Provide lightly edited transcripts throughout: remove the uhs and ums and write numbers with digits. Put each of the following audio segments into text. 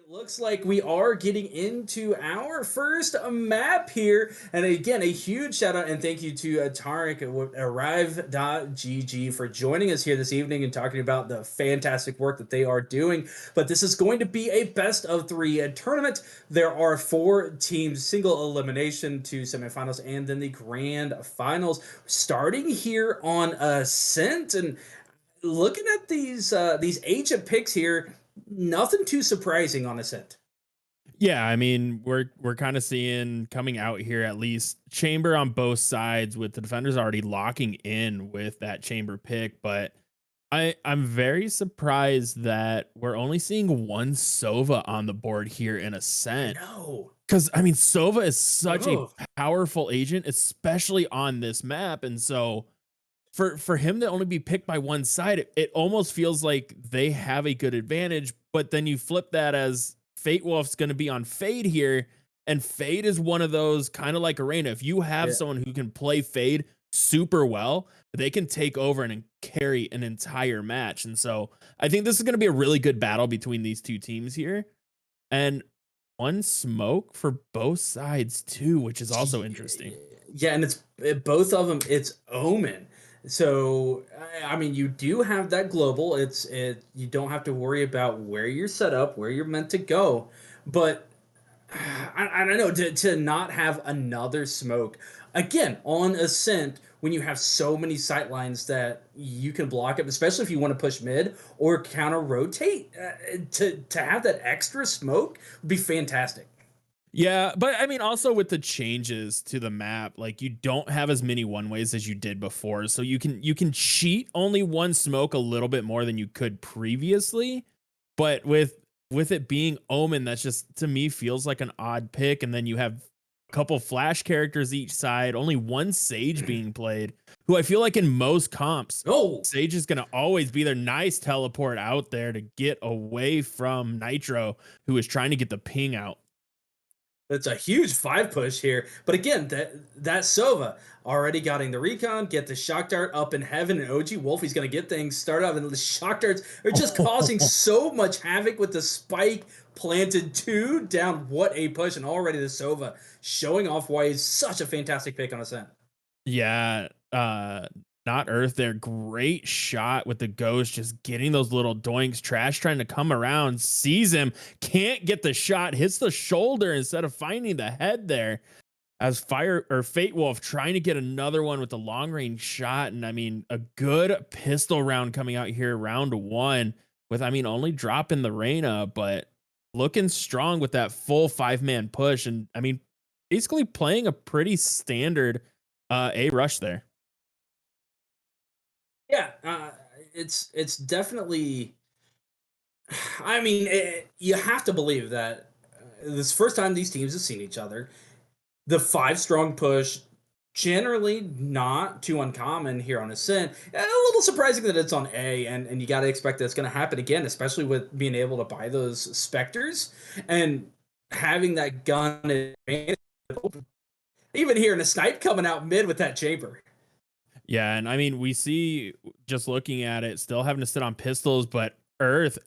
Looks like we are getting into our first map here. And again, a huge shout out and thank you to Tarek at Arrive.gg for joining us here this evening and talking about the fantastic work that they are doing. But this is going to be a best of three tournament. There are four teams, single elimination to semifinals, and then the grand finals. Starting here on Ascent, and looking at these ancient picks here, nothing too surprising on Ascent. Yeah, I mean, we're kind of seeing coming out here at least chamber on both sides with the defenders already locking in with that chamber pick, but I'm very surprised that we're only seeing one Sova on the board here in I Ascent. know. Because I mean, Sova is such a Oh, powerful agent, especially on this map, and so for him to only be picked by one side, it almost feels like they have a good advantage. But then you flip that as Fate Wolf's going to be on Fade here, and Fade is one of those kind of like Arena. If you have yeah. someone who can play Fade super well, they can take over and carry an entire match. And so I think this is going to be a really good battle between these two teams here, and one smoke for both sides too, which is also interesting. Yeah, and both of them. It's Omen. So I mean, you do have that global. You don't have to worry about where you're set up, where you're meant to go. But I don't know, to not have another smoke again on Ascent when you have so many sight lines that you can block it, especially if you want to push mid or counter rotate. To have that extra smoke would be fantastic. Yeah, but I mean, also with the changes to the map, like you don't have as many one ways as you did before, so you can cheat only one smoke a little bit more than you could previously. But with it being Omen, that's just to me feels like an odd pick, and then you have a couple flash characters each side, only one Sage being played, who I feel like in most comps, Oh, Sage is gonna always be their nice teleport out there to get away from Nitro, who is trying to get the ping out. that's a huge five push here. But again, that Sova already getting the recon, get the shock dart up in heaven, and OG Wolfie's gonna get things started up, and the shock darts are just causing so much havoc with the spike planted two down. What a push, and already the Sova showing off why he's such a fantastic pick on Ascent. Yeah, not Earth there. Great shot with the ghost, just getting those little doinks. Trash trying to come around, sees him, can't get the shot, hits the shoulder instead of finding the head there. As Fire or Fate Wolf trying to get another one with the long range shot. And I mean, a good pistol round coming out here, round one, with I mean only dropping the Reyna, but looking strong with that full 5-man push. And I mean, basically playing a pretty standard A rush there. Yeah, it's definitely. I mean, you have to believe that this first time these teams have seen each other. The five strong push, generally not too uncommon here on Ascent. A little surprising that it's on A, and you got to expect that it's going to happen again, especially with being able to buy those Spectres and having that gun advantage. Even here in a snipe coming out mid with that chamber. Yeah, and I mean, we see just looking at it, still having to sit on pistols, but Earth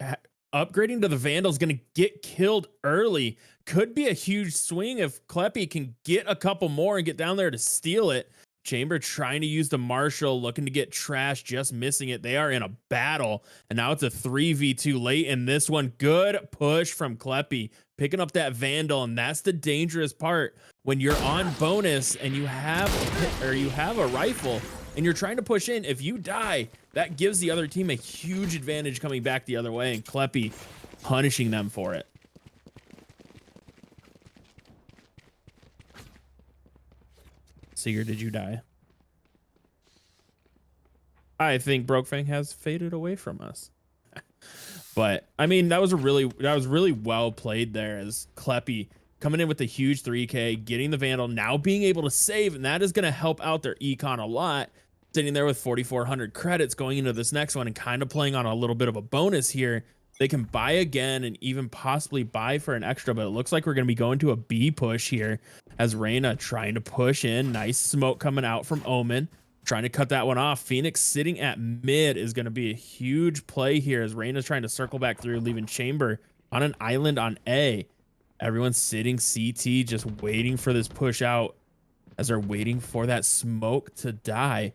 upgrading to the Vandal is going to get killed early. Could be a huge swing if Kleppy can get a couple more and get down there to steal it. Chamber trying to use the Marshall, looking to get trash, just missing it. They are in a battle, and now it's a 3v2 late in this one. Good push from Kleppy, picking up that Vandal, and that's the dangerous part. When you're on bonus and you have a rifle, and you're trying to push in, if you die, that gives the other team a huge advantage coming back the other way, and Kleppy punishing them for it. Seeger, did you die? I think Brokefang has faded away from us. But I mean, that was really well played there as Kleppy coming in with a huge 3K, getting the Vandal, now being able to save, and that is going to help out their econ a lot. Sitting there with 4,400 credits going into this next one and kind of playing on a little bit of a bonus here. They can buy again and even possibly buy for an extra, but it looks like we're going to be going to a B push here as Reyna trying to push in. Nice smoke coming out from Omen, trying to cut that one off. Phoenix sitting at mid is going to be a huge play here as Reyna's trying to circle back through, leaving Chamber on an island on A. Everyone's sitting CT, just waiting for this push out as they're waiting for that smoke to die.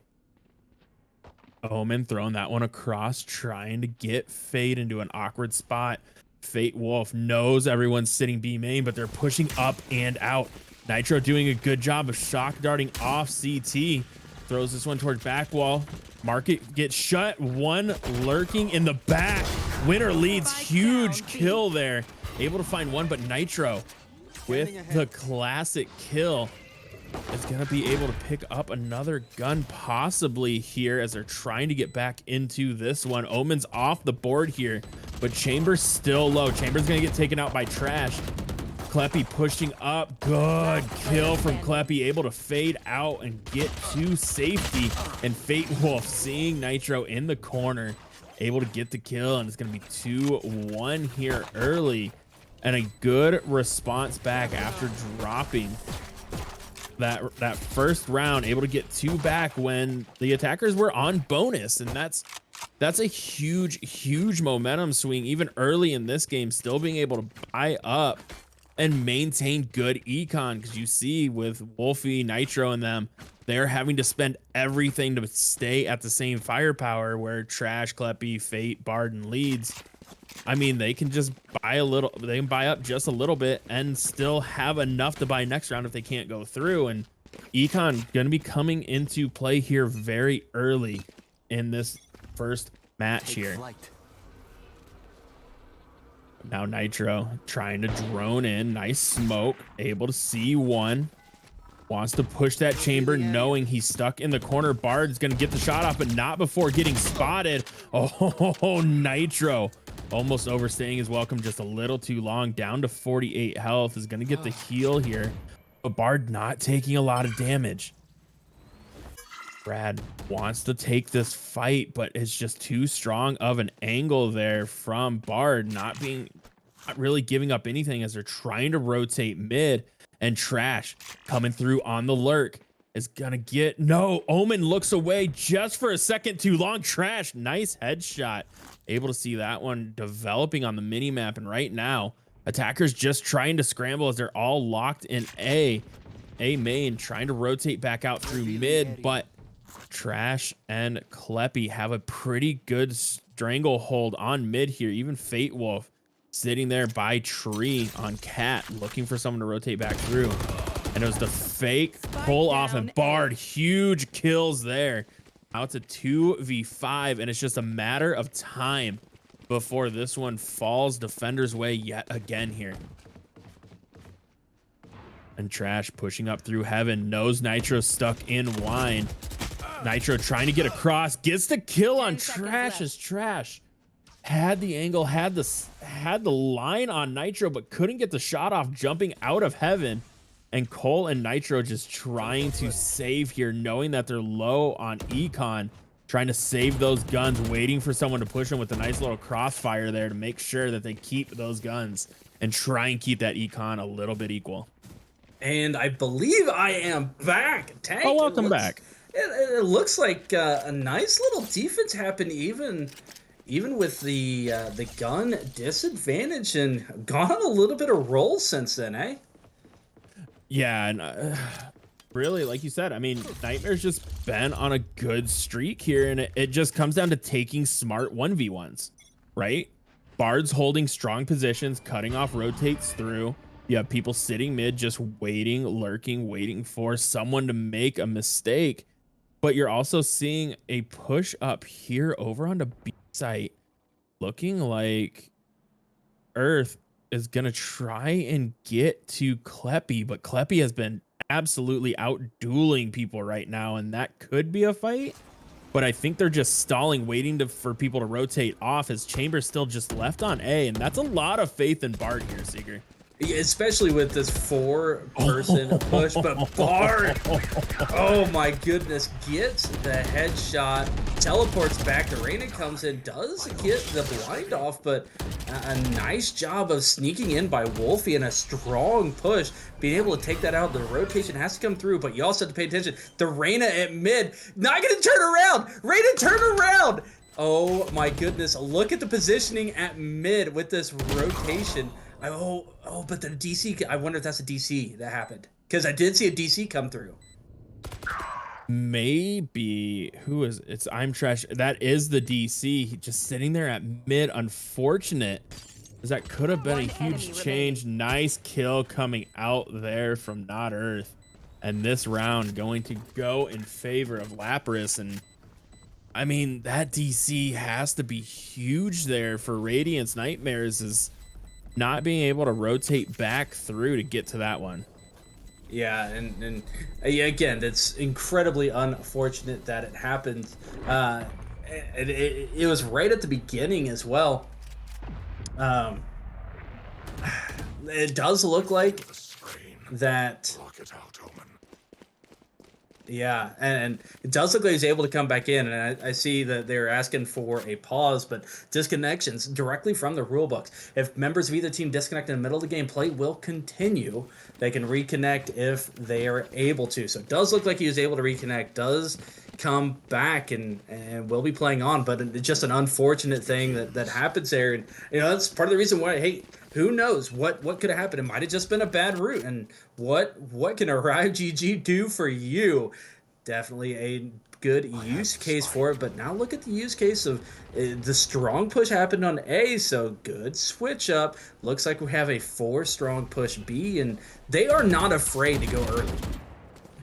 Omen throwing that one across, trying to get Fate into an awkward spot. Fate Wolf knows everyone's sitting B main, but they're pushing up and out. Nitro doing a good job of shock darting off CT. Throws this one towards back wall. Market gets shut. One lurking in the back. Winner leads. Huge kill there. Able to find one, but Nitro with the classic kill is going to be able to pick up another gun possibly here as they're trying to get back into this one. Omen's off the board here, but Chamber's still low. Chamber's going to get taken out by Trash. Kleppy pushing up. Good kill from Kleppy, able to fade out and get to safety. And Fate Wolf seeing Nitro in the corner, able to get the kill, and it's going to be 2-1 here early. And a good response back after dropping that first round, able to get 2 back when the attackers were on bonus. And that's a huge momentum swing even early in this game, still being able to buy up and maintain good econ, because you see with Wolfie, Nitro, and them, they're having to spend everything to stay at the same firepower, where Trash, Kleppy, Fate, Bard, and Leads, I mean, they can just buy a little, they can buy up just a little bit and still have enough to buy next round if they can't go through. And econ going to be coming into play here very early in this first match here. Now Nitro trying to drone in. Nice smoke. Able to see one. Wants to push that chamber, knowing he's stuck in the corner. Bard's going to get the shot off, but not before getting spotted. Oh, Nitro almost overstaying his welcome just a little too long. Down to 48 health. Is going to get the heal here. But Bard not taking a lot of damage. Brad wants to take this fight, but it's just too strong of an angle there from Bard, not really giving up anything as they're trying to rotate mid. And Trash coming through on the lurk is gonna get, no, Omen looks away just for a second too long. Trash, nice headshot. Able to see that one developing on the mini map. And right now, attackers just trying to scramble as they're all locked in A main, trying to rotate back out through mid, but Trash and Kleppy have a pretty good stranglehold on mid here. Even Fate Wolf sitting there by tree on Cat, looking for someone to rotate back through. And it was the fake pull off, and Bard, huge kills there. Out to 2v5, and it's just a matter of time before this one falls defender's way yet again here. And Trash pushing up through heaven, knows Nitro stuck in wine. Nitro trying to get across, gets the kill on Trash as Trash had the angle, had the line on Nitro, but couldn't get the shot off, jumping out of heaven. And Cole and Nitro just trying to save here, knowing that they're low on econ, trying to save those guns, waiting for someone to push them with a nice little crossfire there to make sure that they keep those guns and try and keep that econ a little bit equal. And I believe I am back. Tank, oh, welcome back. It looks like a nice little defense happened even with the gun disadvantage, and gone on a little bit of roll since then, eh? Yeah, and really, like you said, I mean, Nightmare's just been on a good streak here, and it just comes down to taking smart 1v1s, right? Bard's holding strong positions, cutting off rotates through. You have people sitting mid, just waiting, lurking, waiting for someone to make a mistake. But you're also seeing a push up here over on the B site, looking like Earth is gonna try and get to Kleppy, but Kleppy has been absolutely out dueling people right now, and that could be a fight. But I think they're just stalling, waiting for people to rotate off, as Chamber's still just left on A, and that's a lot of faith in Bard here, Seeger. Especially with this 4-person push, but Bard, oh my goodness, gets the headshot, teleports back. The Reyna comes in, does get the blind off, but a nice job of sneaking in by Wolfie, and a strong push, being able to take that out. The rotation has to come through, but you also have to pay attention. The Reyna at mid, not gonna turn around. Reyna, turn around. Oh my goodness. Look at the positioning at mid with this rotation. But the DC, I wonder if that's a DC that happened. Because I did see a DC come through. Maybe who is it's I'm trash. That is the DC just sitting there at mid. Unfortunate, as that could have been a One huge enemy change. remaining. Nice kill coming out there from Not Earth. And this round going to go in favor of Lapras. And I mean, that DC has to be huge there for Radiance Nightmares, is not being able to rotate back through to get to that one. Yeah, and yeah, again, that's incredibly unfortunate that it happened. It was right at the beginning as well. Um, it does look like that. Yeah, and it does look like he's able to come back in, and I see that they're asking for a pause, but disconnections directly from the rule books. If members of either team disconnect in the middle of the game, play will continue. They can reconnect if they are able to. So it does look like he was able to reconnect, does come back, and will be playing on, but it's just an unfortunate thing that happens there. And, that's part of the reason why, hey, who knows what could have happened? It might have just been a bad route. And what can Arrive GG do for you? Definitely a good use case for it. But now look at the use case of the strong push happened on A, so good switch up. Looks like we have a 4 strong push B, and they are not afraid to go early.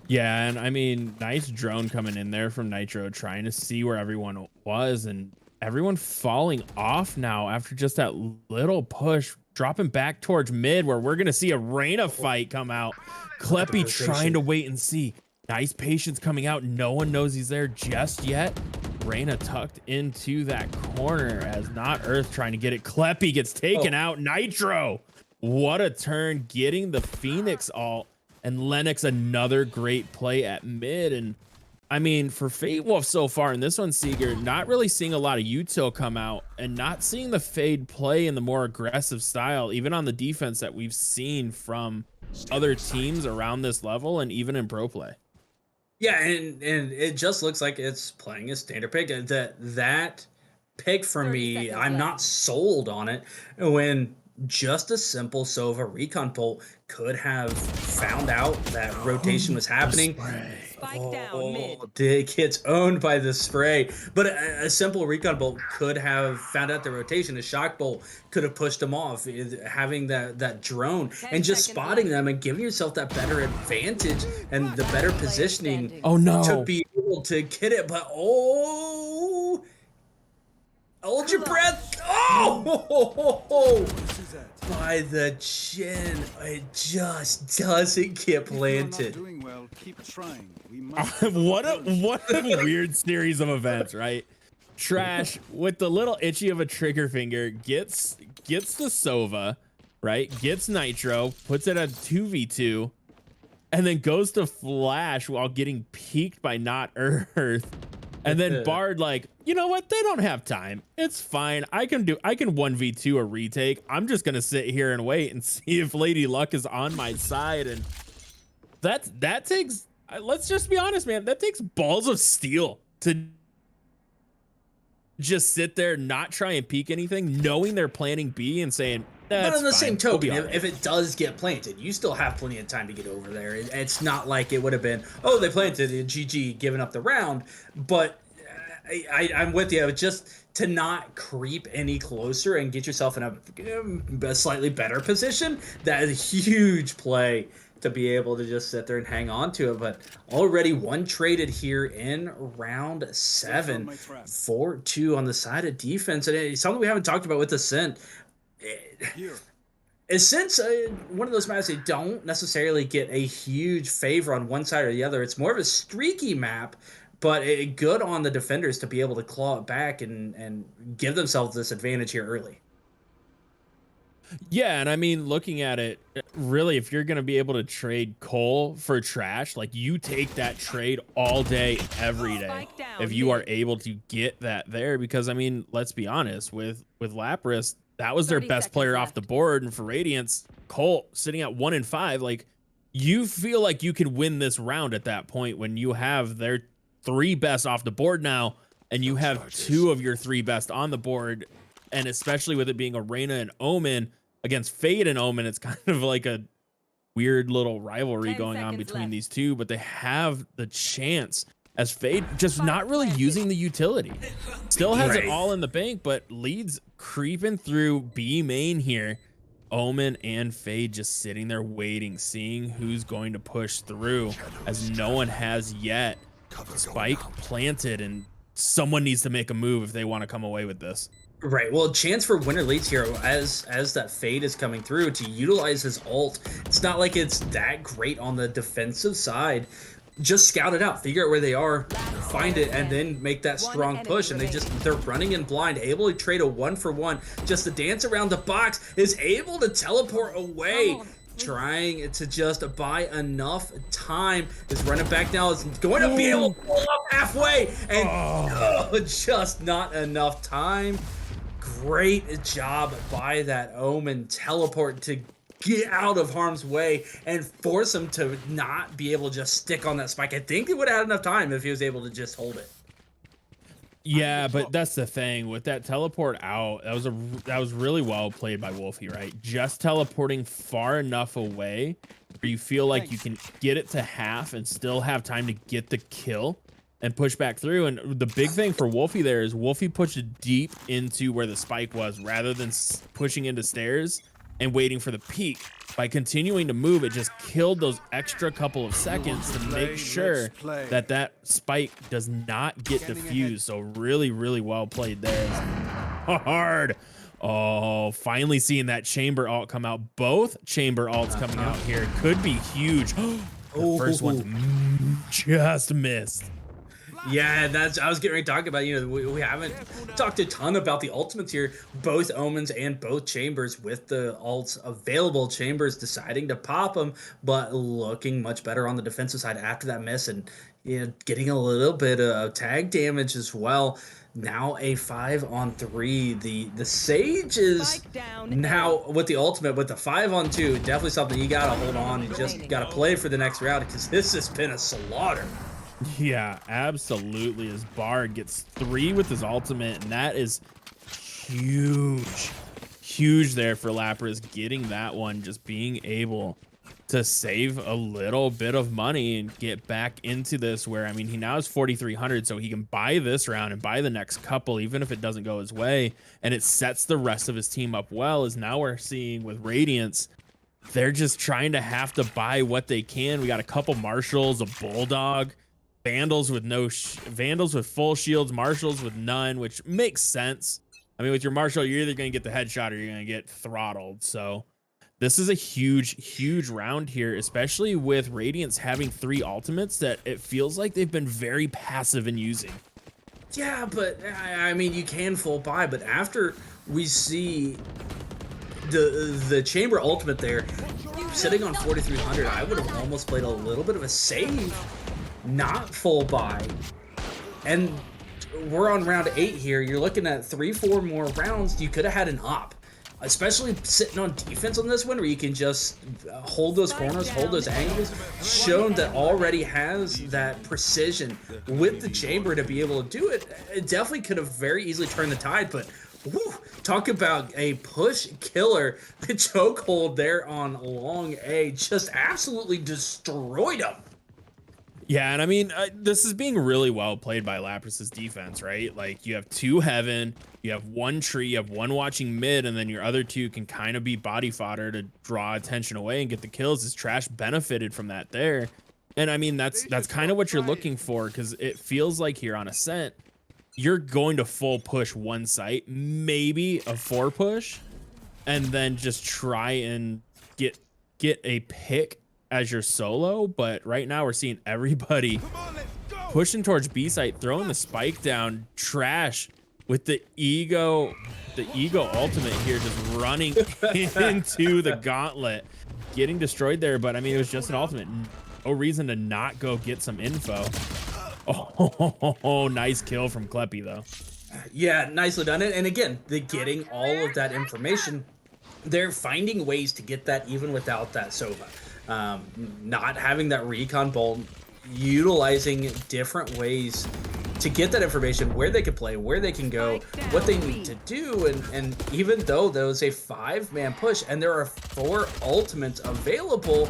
Yeah, and I mean, nice drone coming in there from Nitro, trying to see where everyone was, and everyone falling off now after just that little push, dropping back towards mid, where we're gonna see a Reyna fight come out. Kleppy trying to wait and see. Nice patience coming out. No one knows he's there just yet. Reyna tucked into that corner as Not Earth trying to get it. Kleppy gets taken out. Nitro, what a turn, getting the Phoenix ult. And Lennox, another great play at mid. And I mean, for Fate Wolf so far in this one, Seeger, not really seeing a lot of util come out and not seeing the Fade play in the more aggressive style, even on the defense that we've seen from other teams around this level and even in pro play. Yeah, and it just looks like it's playing a standard pick. That pick for 30 me, seconds I'm left. not sold on it. When just a simple Sova recon bolt could have found out that rotation was happening. Spike down mid. It gets owned by the spray. But a simple recon bolt could have found out the rotation. A shock bolt could have pushed them off. Having that drone 10 and just seconds spotting left. them and giving yourself that better advantage and the better Player positioning standing. Oh no. to be able to get it. But hold your breath. By the chin, it just doesn't get planted. What a weird series of events, right? Trash with the little itchy of a trigger finger gets the Sova, right? Gets Nitro, puts it at 2v2, and then goes to flash while getting peeked by Not Earth. And then Bard, like, you know what? They don't have time. It's fine. I can 1v2 a retake. I'm just gonna sit here and wait and see if Lady Luck is on my side. And that takes, let's just be honest, man, that takes balls of steel to just sit there, not try and peek anything, knowing they're planning B and saying, But on the fine. same We'll token, be all right." if it does get planted, you still have plenty of time to get over there. It's not like it would have been, oh, they planted it, GG, giving up the round. But I'm with you. Just to not creep any closer and get yourself in a slightly better position, that is a huge play to be able to just sit there and hang on to it. But already one traded here in round 7, 4-2 on the side of defense. And it's something we haven't talked about with Ascent. Since one of those maps, they don't necessarily get a huge favor on one side or the other. It's more of a streaky map, but good on the defenders to be able to claw it back and give themselves this advantage here early. Yeah, and I mean, looking at it, really, if you're gonna be able to trade coal for trash, like you take that trade all day, every day. Spike down If you are mid. able to get that there, because I mean, let's be honest, with Lapras, that was their 30 best seconds player off left. the board, and for Radiance, Colt sitting at 1 and 5, like you feel like you can win this round at that point when you have their 3 best off the board now, and you have two of your three best on the board, and especially with it being Arena and Omen against Fade and Omen, it's kind of like a weird little rivalry 10 going on seconds between left. these two, but they have the chance as Fade just not really using the utility. Still has it all in the bank, but leads creeping through B main here. Omen and Fade just sitting there waiting, seeing who's going to push through, as no one has yet. Spike planted, and someone needs to make a move if they want to come away with this. Right. Well, chance for winner leads here as that Fade is coming through to utilize his ult. It's not like it's that great on the defensive side. Just scout it out, figure out where they are, find it, and then make that strong push. And they're running in blind, able to trade a 1-for-1. Just to dance around the box, is able to teleport away. Trying to just buy enough time. Is running back now, is going to be able to pull up halfway, and just not enough time. Great job by that Omen teleport to get out of harm's way and force him to not be able to just stick on that spike. I think he would have had enough time if he was able to just hold it. Yeah, but that's the thing with that teleport out. That was really well played by Wolfie, right? Just teleporting far enough away where you feel like you can get it to half and still have time to get the kill and push back through. And the big thing for Wolfie there is Wolfie pushed deep into where the spike was rather than pushing into stairs and waiting for the peak. By continuing to move, it just killed those extra couple of seconds to make sure that that spike does not get diffused. So really, really well played there. Hard. Oh, finally seeing that chamber ult come out. Both chamber ults coming out here could be huge. The first one just missed. Yeah, I was getting ready to talk about, we haven't talked a ton about the ultimates here. Both Omens and both Chambers with the ults available. Chambers deciding to pop them, but looking much better on the defensive side after that miss, and getting a little bit of tag damage as well. Now a 5-on-3. The Sage is now with the ultimate, with the 5-on-2, definitely something you gotta hold on. You just gotta play for the next round, because this has been a slaughter. Yeah, absolutely. As Bard gets 3 with his ultimate, and that is huge there for Lapras, getting that one, just being able to save a little bit of money and get back into this, where, I mean, he now has 4,300, so he can buy this round and buy the next couple, even if it doesn't go his way, and it sets the rest of his team up well. As now we're seeing with Radiance, they're just trying to have to buy what they can. We got a couple Marshals, a Bulldog, Vandals with Vandals with full shields, Marshals with none, which makes sense. I mean, with your Marshal, you're either going to get the headshot or you're going to get throttled. So this is a huge round here, especially with Radiance having 3 ultimates that it feels like they've been very passive in using. Yeah, but I mean, you can full buy, but after we see the Chamber ultimate there sitting on 4,300, I would have almost played a little bit of a save, not full buy. And we're on round 8 here. You're looking at 3-4 more rounds. You could have had an op, especially sitting on defense on this one, where you can just hold those corners, hold those angles. Shown that already has that precision with the Chamber to be able to do it. It definitely could have very easily turned the tide, but whew, talk about a push killer. The chokehold there on long A just absolutely destroyed him. Yeah, and I mean, this is being really well played by Lapras's defense, right? Like, you have 2 heaven, you have 1 tree, you have 1 watching mid, and then your other 2 can kind of be body fodder to draw attention away and get the kills. As Trash benefited from that there. And I mean, that's kind of what you're looking for, because it feels like here on Ascent, you're going to full push 1 site, maybe a 4 push, and then just try and get a pick as your solo. But right now we're seeing everybody pushing towards B site, throwing the spike down. Trash with the ego ultimate here, just running into the gauntlet, getting destroyed there. But I mean, it was just an ultimate, no reason to not go get some info. Oh, nice kill from Kleppy though. Yeah, nicely done. And again, getting all of that information, they're finding ways to get that even without that Sova. Not having that recon bolt, utilizing different ways to get that information, where they can play, where they can go, what they need to do. And even though there was a 5-man push and there are 4 ultimates available,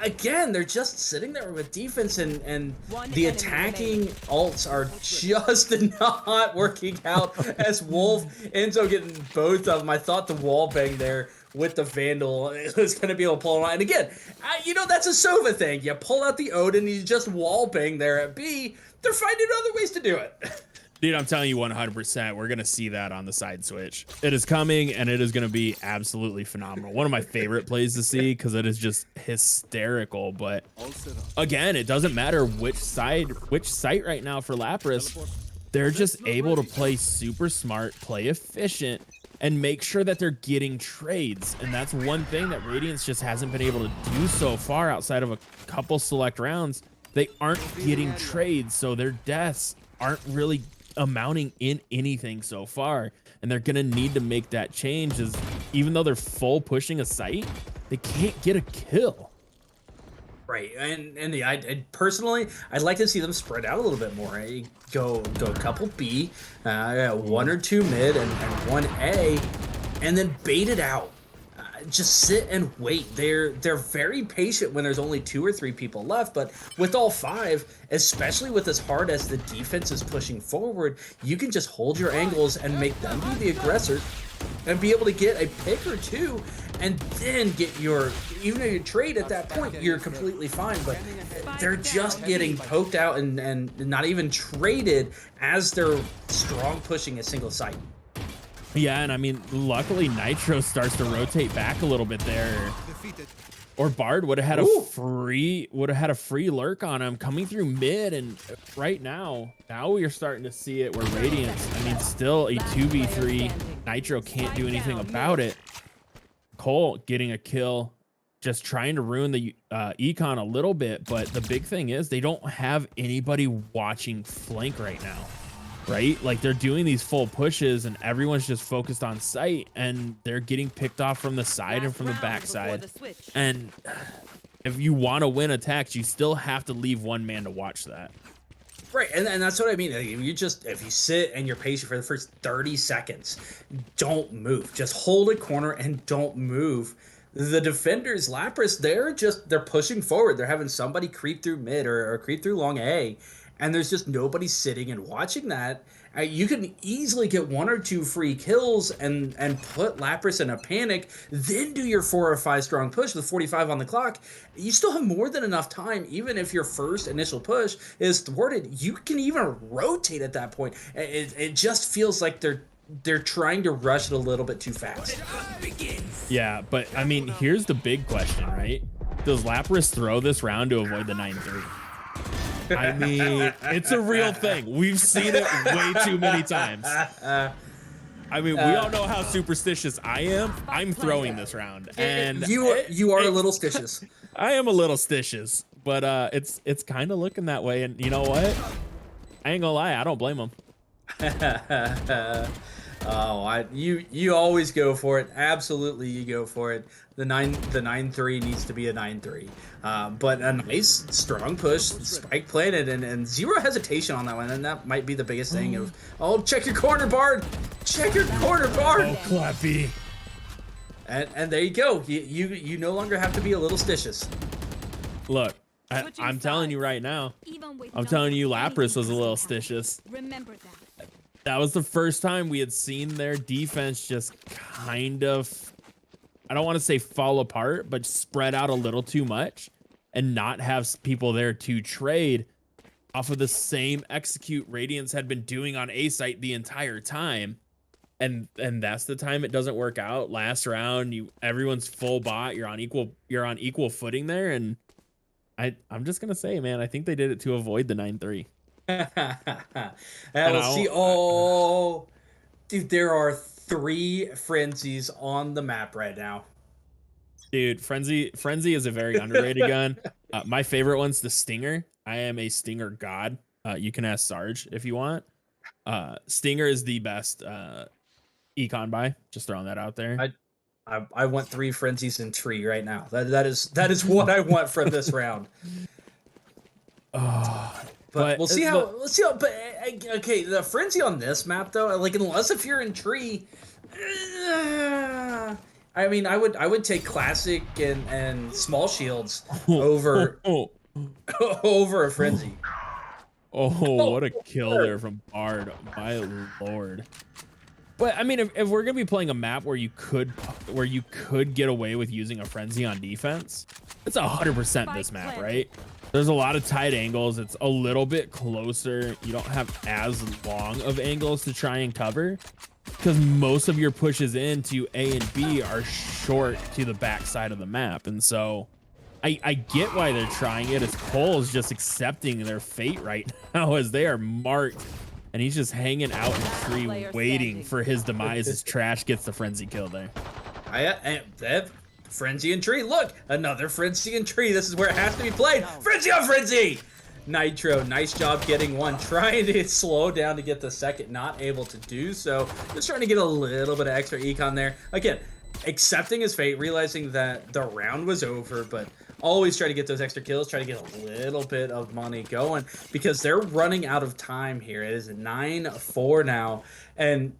again, they're just sitting there with defense, and the attacking ults are just not working out as Wolf ends up getting both of them. I thought the wall bang there with the Vandal was going to be able to pull it on. And again, you know, that's a Sova thing. You pull out the Odin, you just wall bang there at B. They're finding other ways to do it. Dude, I'm telling you 100%, we're going to see that on the side switch. It is coming, and it is going to be absolutely phenomenal. One of my favorite plays to see because it is just hysterical. But again, it doesn't matter which site right now for Lapras. They're just able to play super smart, play efficient, and make sure that they're getting trades. And that's one thing that Radiance just hasn't been able to do so far outside of a couple select rounds. They aren't getting trades, so their deaths aren't really amounting in anything so far, and they're gonna need to make that change. Is even though they're full pushing a site, they can't get a kill. Right, and I personally, I'd like to see them spread out a little bit more. Go a couple B, 1 or 2 mid, and 1 A, and then bait it out. Just sit and wait. They're very patient when there's only 2 or 3 people left, but with all 5, especially with as hard as the defense is pushing forward, you can just hold your angles and make them be the aggressor and be able to get a pick or 2 and then get your, even if you trade at that point, you're completely fine. But they're just getting poked out and not even traded as they're strong pushing a single site. Yeah, and I mean, luckily Nitro starts to rotate back a little bit there. Or Bard would have had a free lurk on him coming through mid, and right now we're starting to see it where Radiance, I mean, still a 2v3. Nitro can't do anything about it. Cole getting a kill, just trying to ruin the econ a little bit, but the big thing is they don't have anybody watching flank right now. Right? Like, they're doing these full pushes and everyone's just focused on sight, and they're getting picked off from the side and from the backside. And if you want to win attacks, you still have to leave one man to watch that. Right, and that's what I mean. If you sit and you're patient for the first 30 seconds, don't move. Just hold a corner and don't move. The defenders, Lapras, they're pushing forward. They're having somebody creep through mid or creep through long A. And there's just nobody sitting and watching that. You can easily get 1 or 2 free kills and put Lapras in a panic, then do your 4 or 5 strong push with 45 on the clock. You still have more than enough time, even if your first initial push is thwarted. You can even rotate at that point. It just feels like they're trying to rush it a little bit too fast. Yeah, but I mean, here's the big question, right? Does Lapras throw this round to avoid the 9-3? I mean, it's a real thing. We've seen it way too many times. I mean, we all know how superstitious I am. I'm throwing this round, and you are a little stitious. I am a little stitious, but it's kind of looking that way. And you know what? I ain't gonna lie, I don't blame them. Oh, you always go for it. Absolutely, you go for it. The 9-3 needs to be a 9-3. But a nice strong push, spike planted, and zero hesitation on that one. And that might be the biggest thing of, oh, check your corner, Bard. Check your corner, Bard. Oh, Clappy. And there you go. You no longer have to be a little stitious. Look, I'm telling you right now. I'm telling you, Lapras was a little stitious. Remember that. That was the first time we had seen their defense just kind of, I don't want to say fall apart, but spread out a little too much and not have people there to trade off of the same execute Radiance had been doing on A site the entire time. And that's the time it doesn't work out. Last round, everyone's full bot, you're on equal footing there, and I'm just gonna say, man, I think they did it to avoid the 9-3. Let's see. Oh, dude, there are 3 frenzies on the map right now. Dude, Frenzy is a very underrated gun. My favorite one's the Stinger. I am a Stinger god. You can ask Sarge if you want. Stinger is the best econ buy. Just throwing that out there. I want 3 frenzies in tree right now. That is what I want from this round. Oh. But we'll see how. But Okay, the frenzy on this map though, like unless if you're in tree, I mean, I would take classic and small shields over Oh, over a frenzy. what Oh, a kill there from Bard. My lord. But I mean, if we're gonna be playing a map where you could get away with using a frenzy on defense, it's 100% this map, right? There's a lot of tight angles. It's a little bit closer. You don't have as long of angles to try and cover because most of your pushes into A and B are short to the back side of the map. And so I get why they're trying it, as Cole is just accepting their fate right now as they are marked. And he's just hanging out in the tree waiting for his demise as Trash gets the frenzy kill there. That frenzy and tree. Look, another frenzy and tree. This is where it has to be played. Frenzy on frenzy. Nitro, nice job getting one. Trying to slow down to get the second, not able to do so. Just trying to get a little bit of extra econ there. Again, accepting his fate, realizing that the round was over, but always try to get those extra kills, try to get a little bit of money going because they're running out of time here. It is 9-4 now, and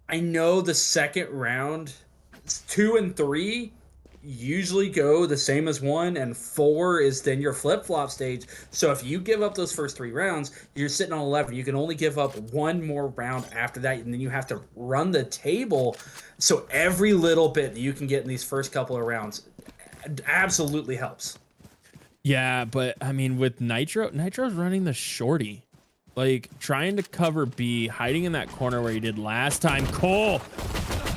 I know the second round, 2 and 3 usually go the same as 1, and 4 is then your flip-flop stage. So if you give up those first 3 rounds, you're sitting on 11. You can only give up 1 more round after that, and then you have to run the table. So every little bit that you can get in these first couple of rounds absolutely helps. Yeah, but I mean, with Nitro's running the shorty, like trying to cover B, hiding in that corner where he did last time. Cole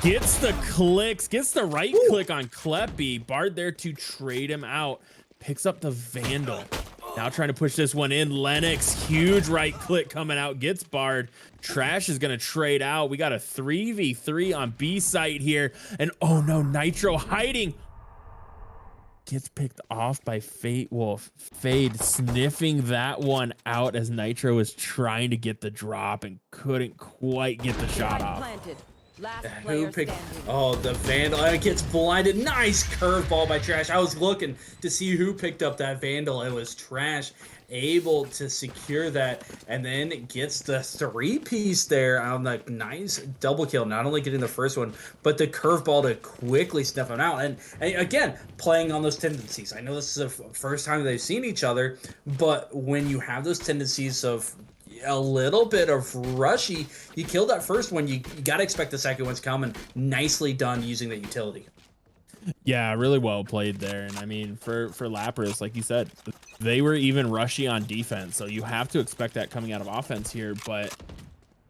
gets the clicks, gets the right click on Kleppy. Bard there to trade him out, picks up the Vandal. Now trying to push this one in. Lennox, huge right click coming out, gets Bard. Trash is going to trade out. We got a 3v3 on B site here. And oh no, Nitro hiding. Gets picked off by Fate Wolf. Fade sniffing that one out as Nitro was trying to get the drop and couldn't quite get the shot off. Who picked? Oh, the Vandal. It gets blinded. Nice curveball by Trash. I was looking to see who picked up that Vandal. It was Trash, able to secure that, and then gets the 3-piece there on the nice double kill. Not only getting the first one, but the curveball to quickly snuff him out. And again, playing on those tendencies. I know this is the first time they've seen each other, but when you have those tendencies of a little bit of rushy, you killed that first one, you got to expect the second one's coming. Nicely done using the utility. Yeah, really well played there. And I mean, for Lapras, like you said, they were even rushy on defense, so you have to expect that coming out of offense here. But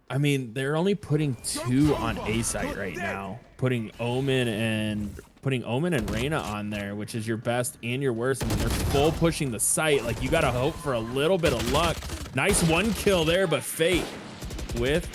I mean, they're only putting 2 on A site right now, putting Omen and Reyna on there, which is your best and your worst. I mean, they're full pushing the site. Like, you got to hope for a little bit of luck. Nice 1 kill there, but Fate with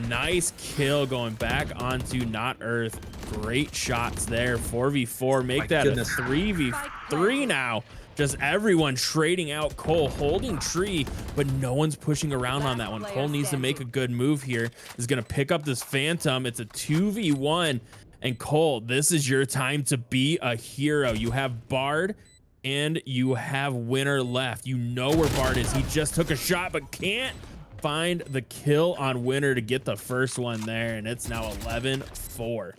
nice kill going back onto Not Earth. Great shots there. 4v4, make that a 3v3 now. Just everyone trading out. Cole holding tree, but no one's pushing around on that one. Cole needs to make a good move here. Is going to pick up this Phantom. It's a 2v1. And Cole, this is your time to be a hero. You have Bard and you have Winner left. You know where Bard is. He just took a shot, but can't find the kill on Winner to get the first one there. And it's now 11-4.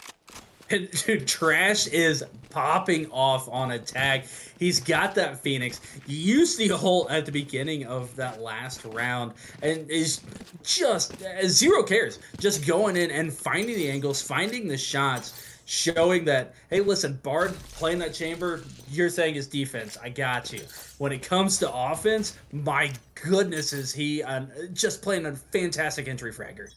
And dude, Trash is popping off on attack. He's got that Phoenix. You see a hole at the beginning of that last round, and is just zero cares. Just going in and finding the angles, finding the shots, showing that, hey, listen, Bard playing that chamber, your thing is defense. I got you. When it comes to offense, my goodness, is he just playing a fantastic entry fragger.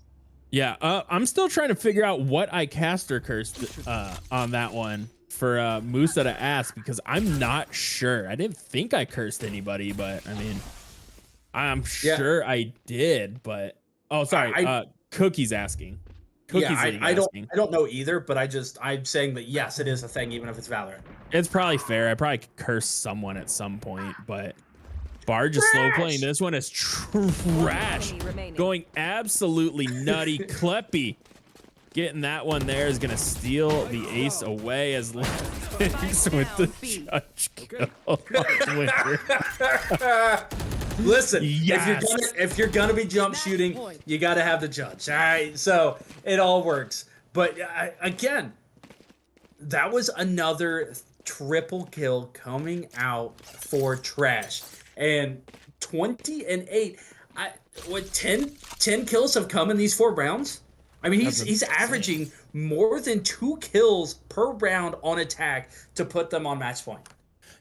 Yeah, I'm still trying to figure out what I cast or cursed on that one for Musa to ask, because I'm not sure. I didn't think I cursed anybody, but I mean, I'm sure I did. But oh, sorry, Cookie's asking. I don't know either, but I'm saying that yes, it is a thing, even if it's Valorant. It's probably fair. I probably cursed someone at some point, but Bard just slow playing this one is trash. Going absolutely nutty. Kleppy getting that one there is going to steal the ace away as Lennox with the judge kill. Listen, Yes. if you're gonna be jump Match shooting, point. you got to have the judge. All right, so it all works. But again, that was another triple kill coming out for Trash, and 20-8. I what 10 kills have come in these 4 rounds. I mean, That's he's insane. averaging more than 2 kills per round on attack to put them on match point.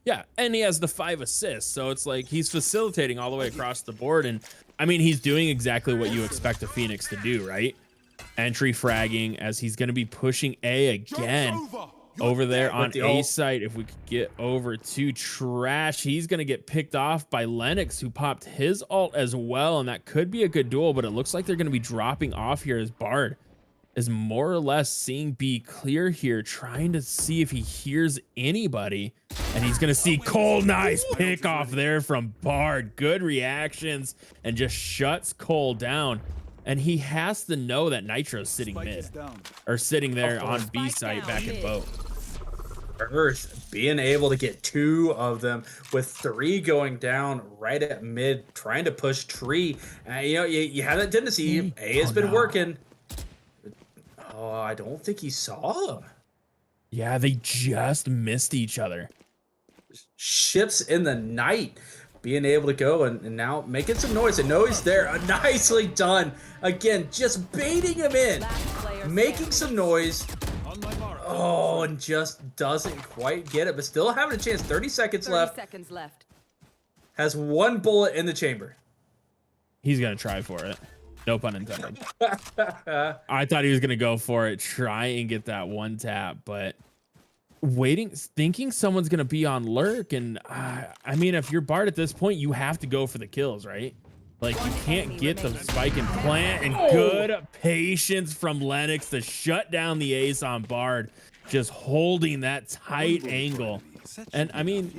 Yeah, and he has the 5 assists, so it's like he's facilitating all the way across the board. And I mean, he's doing exactly what you expect a Phoenix to do, right? Entry fragging as he's going to be pushing A again over there on the A ult. site. If we could get over to Trash, he's going to get picked off by Lennox, who popped his ult as well, and that could be a good duel, but it looks like they're going to be dropping off here as Bard is more or less seeing B clear here, trying to see if he hears anybody. And he's going to see Cole. Nice pick off there from Bard. Good reactions and just shuts Cole down. And he has to know that Nitro's sitting mid or sitting there on B site back in boat. Earth being able to get 2 of them with 3 going down right at mid, trying to push tree. You have that tendency. A has been working. Oh, I don't think he saw him. Yeah, they just missed each other. Ships in the night being able to go and now making some noise. And noise there. Nicely done. Again, just baiting him in. Making some noise. Oh, and just doesn't quite get it. But still having a chance. 30 seconds 30 left. seconds left. Has 1 bullet in the chamber. He's going to try for it. No pun intended. I thought he was going to go for it, try and get that 1 tap, but thinking someone's going to be on lurk. And I mean, if you're Bard at this point, you have to go for the kills, right? Like, you can't get the spike and plant. And good patience from Lennox to shut down the ace on Bard, just holding that tight angle. And I mean,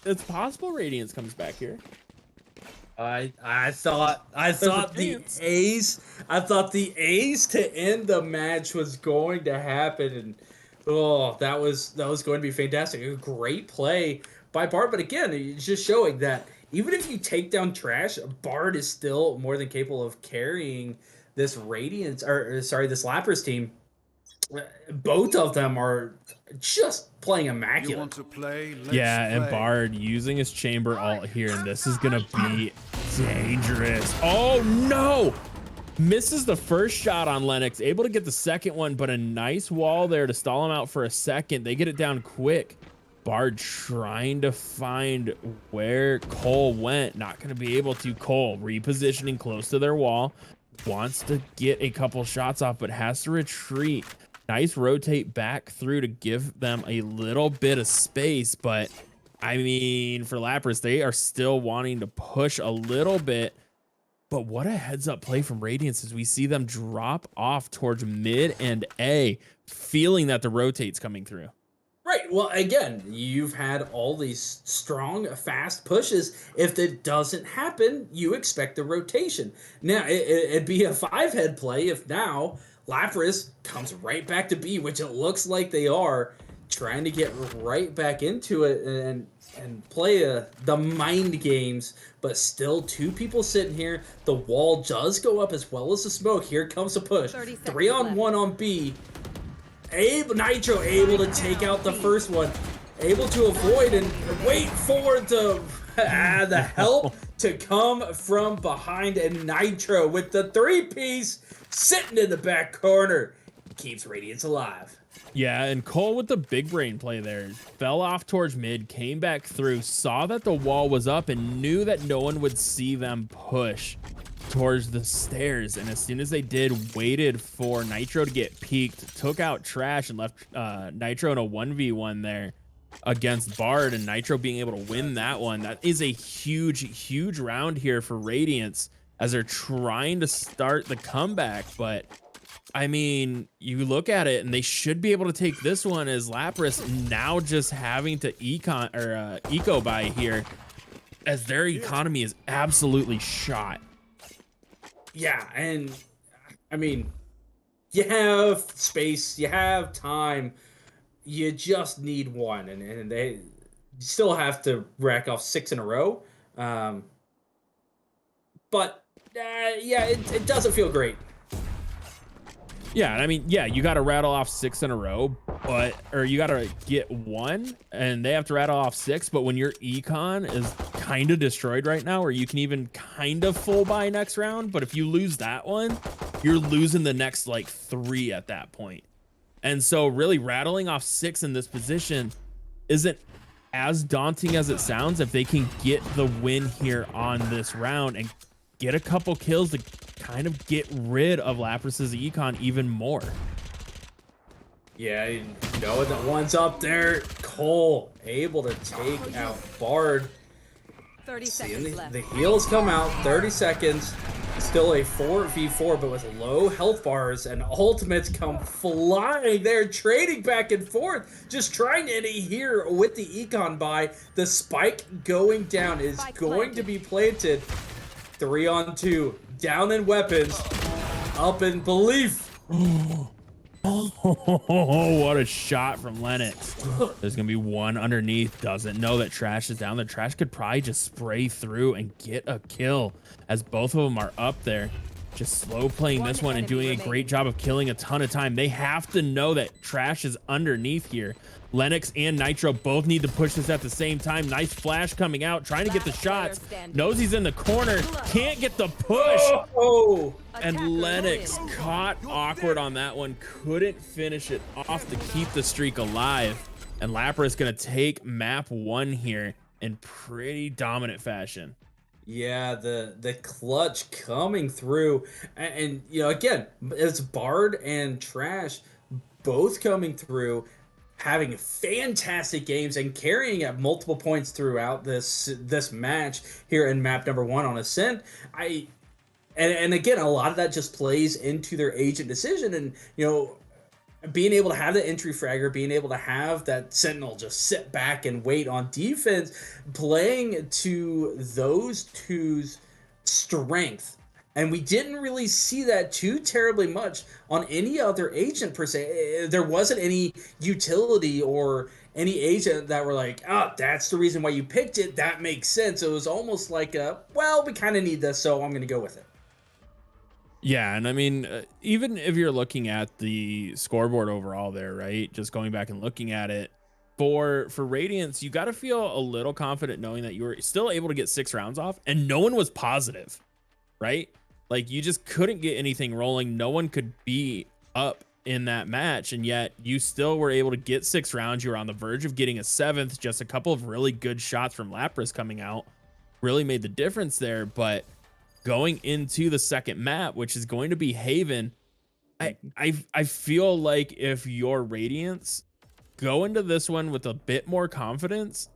it's possible Radiance comes back here. I thought the ace to end the match was going to happen, and that was going to be fantastic. A great play by Bard, but again, it's just showing that even if you take down Trash, Bard is still more than capable of carrying this Radiance this Lapras team. Both of them are just playing immaculate. You want to play? Yeah, and Bard using his chamber ult here, and this is gonna be dangerous. Oh no! Misses the first shot on Lennox, able to get the second one, but a nice wall there to stall him out for a second. They get it down quick. Bard trying to find where Cole went, not gonna be able to. Cole repositioning close to their wall, wants to get a couple shots off, but has to retreat. Nice rotate back through to give them a little bit of space, but I mean, for Lapras, they are still wanting to push a little bit. But what a heads up play from Radiance as we see them drop off towards mid and A, feeling that the rotate's coming through. Right. Well, again, you've had all these strong, fast pushes. If that doesn't happen, you expect the rotation. Now, it'd be a 5-head play if now Lapras comes right back to B, which it looks like they are trying to get right back into it and play the mind games, but still 2 people sitting here. The wall does go up as well as the smoke. Here comes a push. 3-on-1 on B. Nitro able to take out the first one, able to avoid and wait for the help to come from behind, and Nitro with the 3-piece sitting in the back corner keeps Radiance alive. Yeah, and Cole with the big brain play there. Fell off towards mid, came back through, saw that the wall was up, and knew that no one would see them push towards the stairs. And as soon as they did, waited for Nitro to get peeked, took out Trash, and left Nitro in a 1v1 there against Bard, and Nitro being able to win that one. That is a huge round here for Radiance as they're trying to start the comeback. But I mean, you look at it and they should be able to take this one, as Lapras now just having to eco buy here as their economy is absolutely shot. Yeah, and I mean, you have space, you have time, you just need one, and they still have to rack off 6 in a row. but yeah, it doesn't feel great. Yeah, and I mean, yeah, you got to rattle off 6 in a row, or you got to get 1, and they have to rattle off 6. But when your econ is kind of destroyed right now, or you can even kind of full buy next round, but if you lose that one, you're losing the next like 3 at that point. And so, really, rattling off 6 in this position isn't as daunting as it sounds if they can get the win here on this round and get a couple kills to kind of get rid of Lapras's econ even more. Yeah, you know that one's up there. Cole able to take out Bard. 30 See, seconds left. the heals come out, 30 seconds. Still a 4v4, but with low health bars, and ultimates come flying. They're trading back and forth, just trying to adhere with the econ buy. The spike going down is going to be planted. 3-on-2, down in weapons, up in belief. Oh, what a shot from Lennox. There's gonna be one underneath. Doesn't know that Trash is down there. Trash could probably just spray through and get a kill, as both of them are up there. Just slow playing this one and doing a great job of killing a ton of time. They have to know that Trash is underneath here. Lennox and Nitro both need to push this at the same time. Nice flash coming out, trying to get the shots. Knows he's in the corner, can't get the push. Oh, And Lennox caught awkward on that one. Couldn't finish it off to keep the streak alive. And Lapras gonna take map 1 here in pretty dominant fashion. yeah, the clutch coming through, and you know, again, it's Bard and Trash both coming through, having fantastic games and carrying at multiple points throughout this match here in map number 1 on Ascent. And again, a lot of that just plays into their agent decision, and you know, being able to have the entry fragger, being able to have that sentinel just sit back and wait on defense, playing to those two's strength. And we didn't really see that too terribly much on any other agent per se. There wasn't any utility or any agent that were like, oh, that's the reason why you picked it. That makes sense. It was almost like, well, we kind of need this, so I'm going to go with it. Yeah, and I mean, even if you're looking at the scoreboard overall there, right? Just going back and looking at it, for Radiance, you got to feel a little confident knowing that you were still able to get 6 rounds off and no one was positive, right? Like, you just couldn't get anything rolling. No one could be up in that match, and yet you still were able to get 6 rounds. You were on the verge of getting a 7th. Just a couple of really good shots from Lapras coming out really made the difference there. But going into the second map, which is going to be Haven, I feel like if you're Radiance, go into this one with a bit more confidence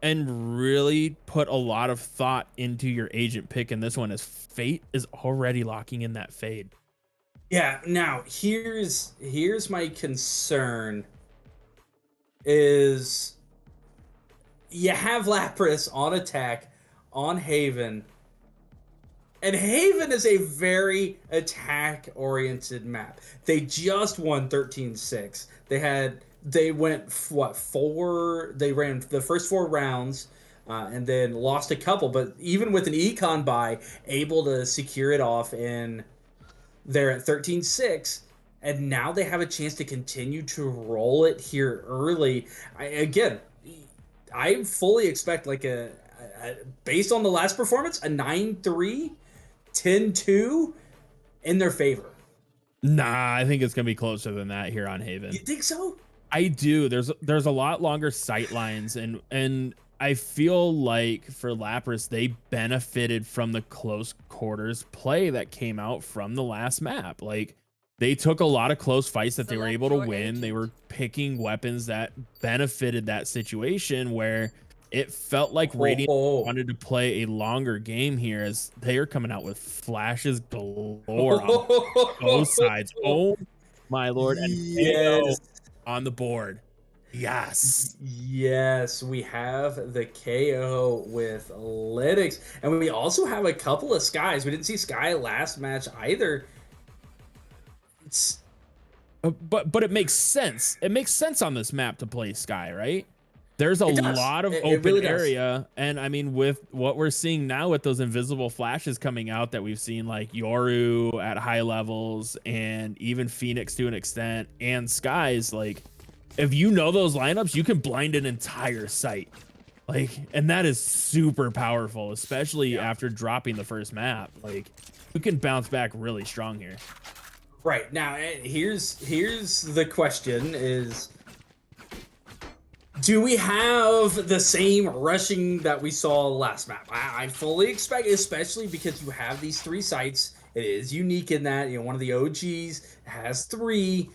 and really put a lot of thought into your agent pick in this one, as Fate is already locking in that fade. Yeah, now here's my concern is you have Lapras on attack on Haven. And Haven is a very attack-oriented map. They just won 13-6. They went what, 4? They ran the first 4 rounds, and then lost a couple. But even with an econ buy, able to secure it off, and they're at 13-6. And now they have a chance to continue to roll it here early. I fully expect like based on the last performance, a 9-3. 10-2 in their favor. Nah, I think it's gonna be closer than that here on Haven. You think so? I do. There's a lot longer sight lines, and I feel like for Lapras, they benefited from the close quarters play that came out from the last map. Like, they took a lot of close fights that they were able to win. They were picking weapons that benefited that situation, where it felt like Radiant wanted to play a longer game here, as they are coming out with flashes galore on both sides. Oh my lord. And yes, on the board. Yes. Yes, we have the KO with Lytics. And we also have a couple of Skies. We didn't see Sky last match either. But it makes sense. It makes sense on this map to play Sky, right? There's a It does. lot of It open really does. area, and I mean, with what we're seeing now with those invisible flashes coming out that we've seen, like Yoru at high levels, and even Phoenix to an extent, and Skies, like if you know those lineups, you can blind an entire site. Like, and that is super powerful, especially Yeah. after dropping the first map. Like, you can bounce back really strong here. Right now, here's the question: is do we have the same rushing that we saw last map? I fully expect, especially because you have these three sites. It is unique in that, you know, one of the OGs has three.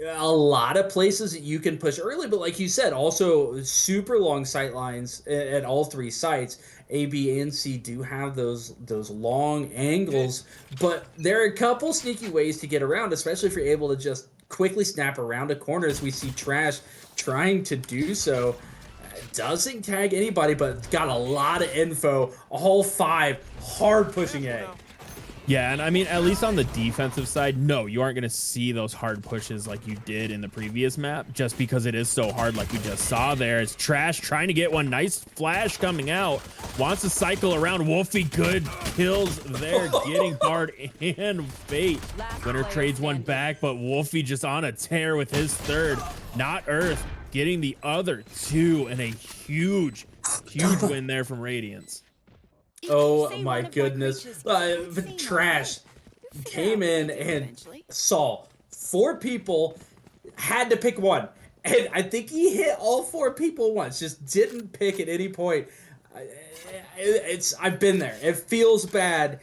A lot of places that you can push early, but like you said, also super long sight lines at all three sites. A, B, and C do have those long angles, but there are a couple sneaky ways to get around, especially if you're able to just quickly snap around a corner, as we see Trash trying to do so. Doesn't tag anybody, but got a lot of info. All five hard pushing A. Yeah, and I mean, at least on the defensive side, no, you aren't going to see those hard pushes like you did in the previous map, just because it is so hard, like we just saw there. It's Trash trying to get one. Nice flash coming out. Wants to cycle around. Wolfie, good kills there, getting Bard and Fate. Winner trades one back, but Wolfie just on a tear with his third. Not Earth, getting the other two, and a huge win there from Radiance. Oh my goodness. Trash came in and saw four people, had to pick one. And I think he hit all four people once, just didn't pick at any point. I've been there. It feels bad.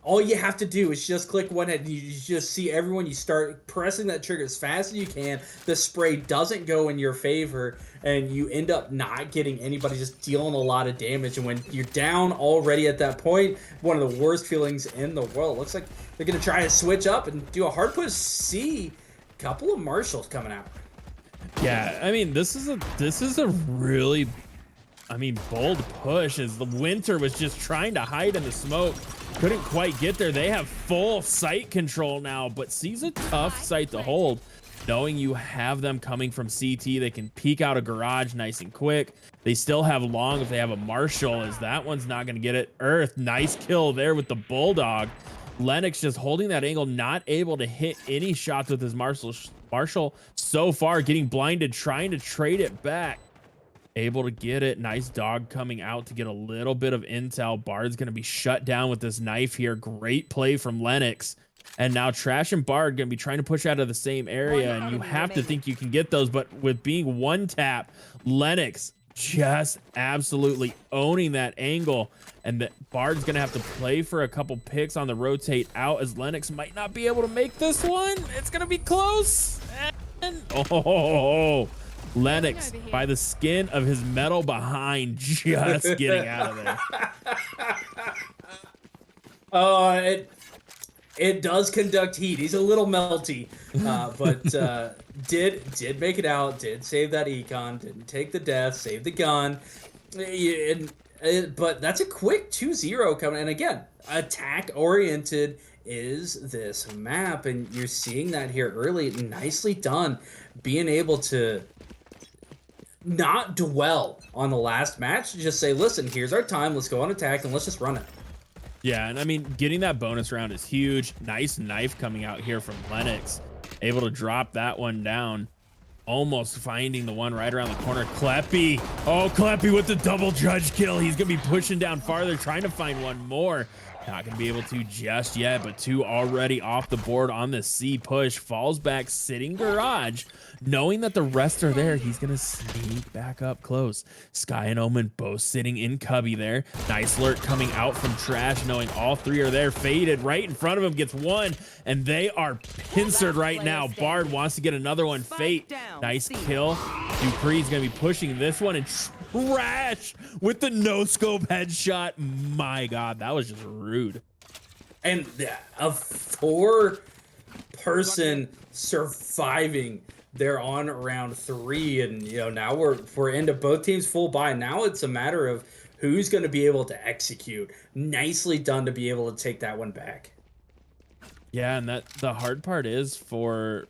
All you have to do is just click one head and you just see everyone. You start pressing that trigger as fast as you can. The spray doesn't go in your favor and you end up not getting anybody, just dealing a lot of damage. And when you're down already at that point, one of the worst feelings in the world. Looks like they're going to try to switch up and do a hard push C. Couple of marshals coming out. Yeah, I mean, this is a really, I mean, bold push, as the Winter was just trying to hide in the smoke. Couldn't quite get there. They have full site control now, but C's a tough site to hold. Knowing you have them coming from CT, they can peek out a garage nice and quick. They still have long if they have a Marshall, as that one's not going to get it. Earth, nice kill there with the Bulldog. Lennox just holding that angle, not able to hit any shots with his Marshall so far, getting blinded, trying to trade it back. Able to get it. Nice dog coming out to get a little bit of intel. Bard's going to be shut down with this knife here. Great play from Lennox. And now Trash and Bard going to be trying to push out of the same area, and you have to think you can get those, but with being one tap, Lennox just absolutely owning that angle, and that Bard's going to have to play for a couple picks on the rotate out, as Lennox might not be able to make this one. It's going to be close. And oh, Lennox by the skin of his metal behind, just getting out of there. Oh, it does conduct heat. He's a little melty, but did make it out. Did save that econ. Didn't take the death. Saved the gun. But that's a quick 2-0 coming. And again, attack oriented is this map, and you're seeing that here early. Nicely done, being able to not dwell on the last match. Just say, listen, here's our time. Let's go on attack and let's just run it. Yeah, and I mean, getting that bonus round is huge. Nice knife coming out here from Lennox. Able to drop that one down. Almost finding the one right around the corner. Kleppy. Oh, Kleppy with the double judge kill. He's going to be pushing down farther, trying to find one more. Not going to be able to just yet, but two already off the board on the C push. Falls back, sitting garage. Knowing that the rest are there, he's going to sneak back up close. Sky and Omen both sitting in cubby there. Nice lurk coming out from Trash, knowing all three are there. Faded right in front of him, gets one, and they are pincered right now. Bard wants to get another one. Fate, nice kill. Dupree's going to be pushing this one, and Trash with the no-scope headshot. My God, that was just rude. And a four-person surviving there on round 3, and you know, now we're into both teams full buy. Now it's a matter of who's going to be able to execute. Nicely done to be able to take that one back. Yeah, and that the hard part is for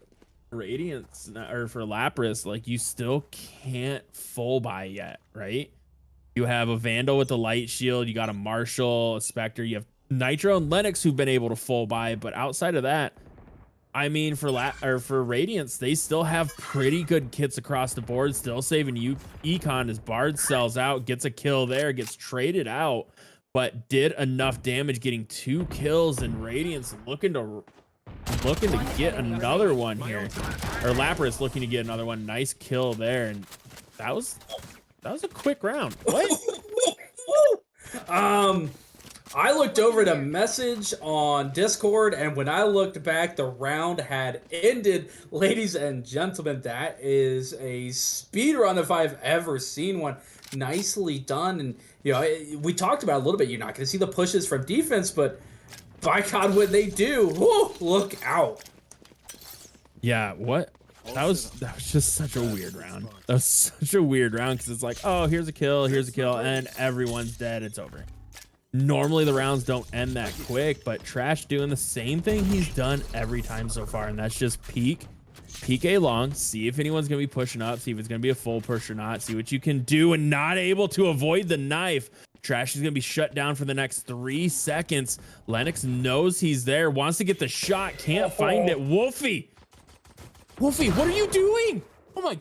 Radiance or for Lapras, like you still can't full buy yet, right? You have a Vandal with the light shield, you got a Marshall, a Spectre, you have Nitro and Lennox who've been able to full buy, but outside of that, I mean, for Radiance, they still have pretty good kits across the board, still saving you Econ as Bard sells out, gets a kill there, gets traded out, but did enough damage, getting 2 kills, and Radiance looking to get another one here. Or Lapras looking to get another one. Nice kill there, and that was a quick round. What? I looked over at a message on Discord, and when I looked back, the round had ended. Ladies and gentlemen, that is a speed run if I've ever seen one. Nicely done. And, you know, we talked about it a little bit. You're not going to see the pushes from defense, but by God, when they do, whoo, look out. Yeah, what? That was just such a weird round. That was such a weird round because it's like, oh, here's a kill, and everyone's dead. It's over. Normally the rounds don't end that quick, but Trash doing the same thing he's done every time so far, and that's just peek A long, see if anyone's gonna be pushing up, see if it's gonna be a full push or not, see what you can do, and not able to avoid the knife. Trash is gonna be shut down for the next 3 seconds. Lennox knows he's there, wants to get the shot, can't find it. Wolfie, what are you doing? Oh my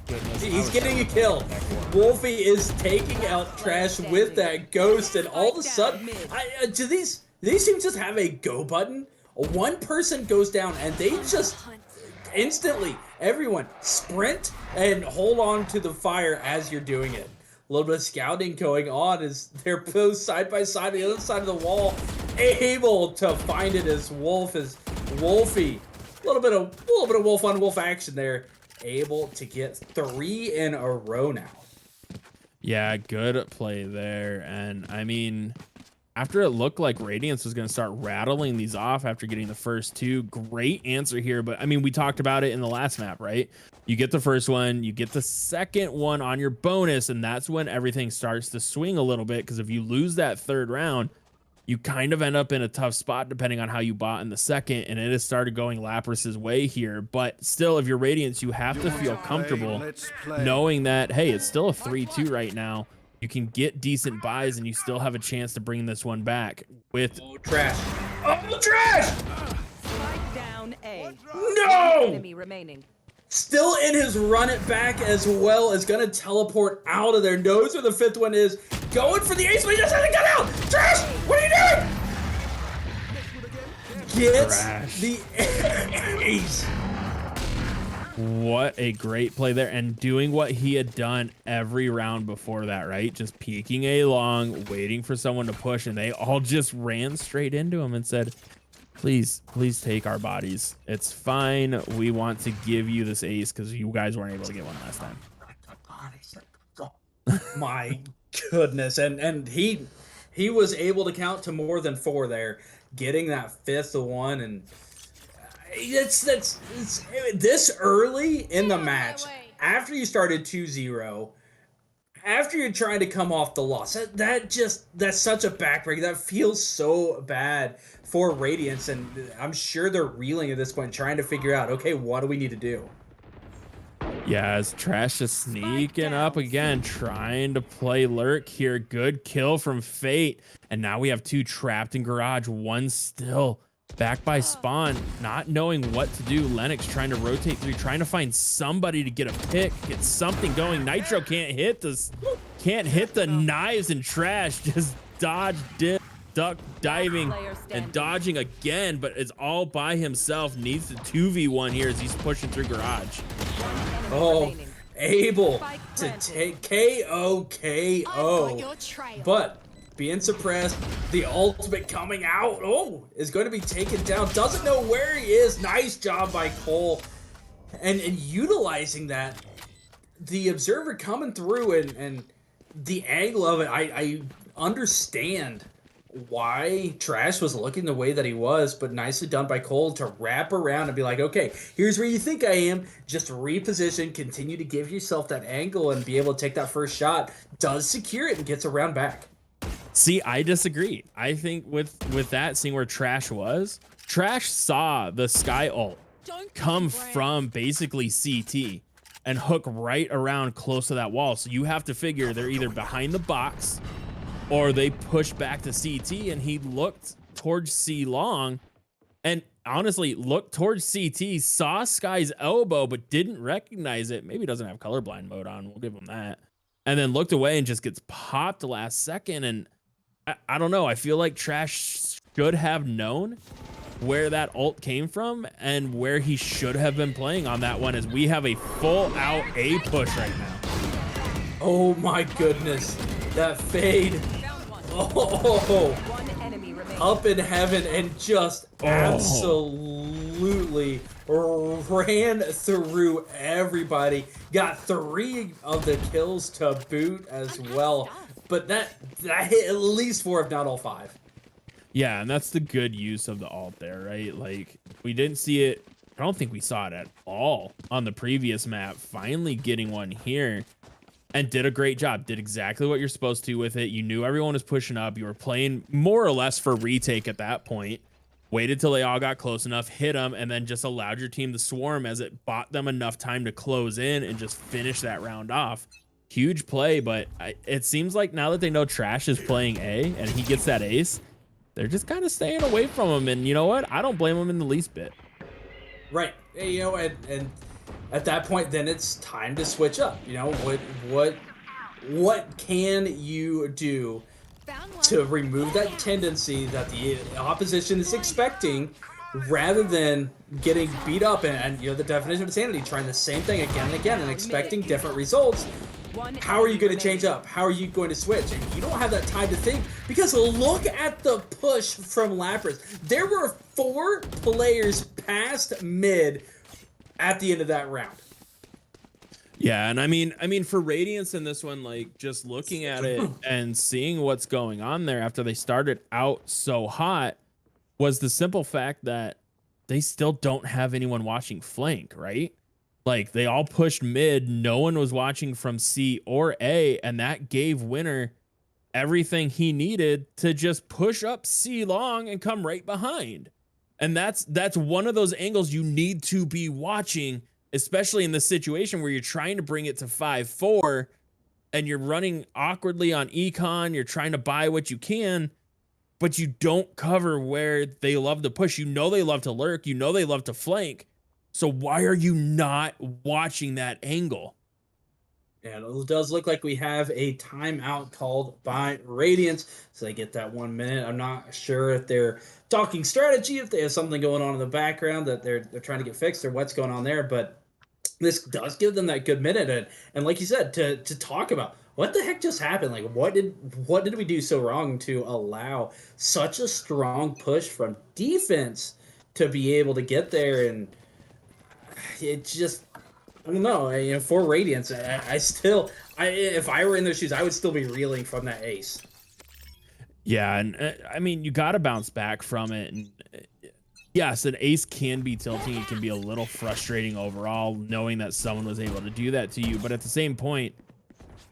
goodness. He's getting a kill. Wolfie is taking out Trash with that ghost, and all of a sudden, do these teams just have a go button? One person goes down, and they just instantly, everyone, sprint and hold on to the fire as you're doing it. A little bit of scouting going on as they're both side by side on the other side of the wall, able to find it as Wolfie. A little bit of wolf on wolf action there. Able to get 3 in a row now. Yeah, good play there. And I mean, after it looked like Radiance was going to start rattling these off after getting the first 2, great answer here. But I mean, we talked about it in the last map, right? You get the first one, you get the second one on your bonus, and that's when everything starts to swing a little bit. Because if you lose that 3rd round, you kind of end up in a tough spot depending on how you bought in the second, and it has started going Lapras's way here. But still, if you're Radiance, you have to feel comfortable knowing that, hey, it's still a 3-2 right now. You can get decent buys, and you still have a chance to bring this one back with Trash. Oh, Trash! Spike down A. No! Enemy remaining. Still in his run it back as well, is gonna teleport out of there. Knows where the 5th one is. Going for the ace, but he just hasn't got out! Trash! What are you doing? Gets the ace. What a great play there, and doing what he had done every round before that, right? Just peeking A long, waiting for someone to push, and they all just ran straight into him and said, please take our bodies. It's fine. We want to give you this ace because you guys weren't able to get one last time. My goodness. And he was able to count to more than 4 there, getting that 5th one, and it's this early in the match, after you started 2-0, after you're trying to come off the loss, that's such a backbreaker. That feels so bad for Radiance, and I'm sure they're reeling at this point, trying to figure out, okay, what do we need to do? Yeah, as Trash is sneaking up again, trying to play lurk here. Good kill from Fate, and now we have 2 trapped in garage, 1 still back by spawn, not knowing what to do. Lennox trying to rotate through, trying to find somebody to get a pick, get something going. Nitro can't hit the knives, and Trash just dodge, dip, duck, diving, and dodging again, but it's all by himself. Needs the 2v1 here as he's pushing through garage. Oh, able to take KO, but being suppressed, the ultimate coming out, is going to be taken down. Doesn't know where he is. Nice job by Cole, and utilizing that. The observer coming through, and the angle of it, I understand why Trash was looking the way that he was, but nicely done by Cole to wrap around and be like, okay, here's where you think I am. Just reposition, continue to give yourself that angle and be able to take that first shot. Does secure it and gets around back. See, I disagree. I think with that, seeing where Trash was, Trash saw the Sky ult come from basically CT and hook right around close to that wall. So you have to figure they're either behind the box or they push back to CT, and he looked towards C long and honestly looked towards CT, saw Sky's elbow, but didn't recognize it. Maybe doesn't have colorblind mode on. We'll give him that. And then looked away and just gets popped last second. And I don't know. I feel like Trash should have known where that ult came from and where he should have been playing on that one, as we have a full out A push right now. Oh my goodness. That fade. Oh, One enemy remaining. up in heaven and just absolutely ran through everybody. Got 3 of the kills to boot as well. But that hit at least 4, if not all 5. Yeah, and that's the good use of the ult there, right? Like, we didn't see it. I don't think we saw it at all on the previous map. Finally getting one here. And did a great job. Did exactly what you're supposed to with it. You knew everyone was pushing up. You were playing more or less for retake at that point. Waited till they all got close enough, hit them, and then just allowed your team to swarm as it bought them enough time to close in and just finish that round off. Huge play, but it seems like now that they know Trash is playing A and he gets that ace, they're just kind of staying away from him. And you know what? I don't blame him in the least bit. Right. You know, and at that point, then it's time to switch up. You know, what can you do to remove that tendency that the opposition is expecting, rather than getting beat up and you know, the definition of insanity, trying the same thing again and again and expecting different results? How are you going to change up? How are you going to switch? And you don't have that time to think, because look at the push from Lapras. There were 4 players past mid at the end of that round. Yeah, and I mean for Radiance in this one, like, just looking at it and seeing what's going on there after they started out so hot, was the simple fact that they still don't have anyone watching flank, right? Like, they all pushed mid, no one was watching from C or A, and that gave Winner everything he needed to just push up C long and come right behind. And that's one of those angles you need to be watching, especially in this situation where you're trying to bring it to 5-4 and you're running awkwardly on econ, you're trying to buy what you can, but you don't cover where they love to push. You know they love to lurk, you know they love to flank. So why are you not watching that angle? And it does look like we have a timeout called by Radiance. So they get that 1 minute. I'm not sure if they're talking strategy, if they have something going on in the background that they're trying to get fixed, or what's going on there. But this does give them that good minute. And like you said, to talk about what the heck just happened. Like, what did we do so wrong to allow such a strong push from defense to be able to get there? And it just, I don't know. You know, for Radiance, I still, if I were in their shoes, I would still be reeling from that ace. Yeah, and I mean, you got to bounce back from it. And yes, an ace can be tilting. It can be a little frustrating overall, knowing that someone was able to do that to you. But at the same point,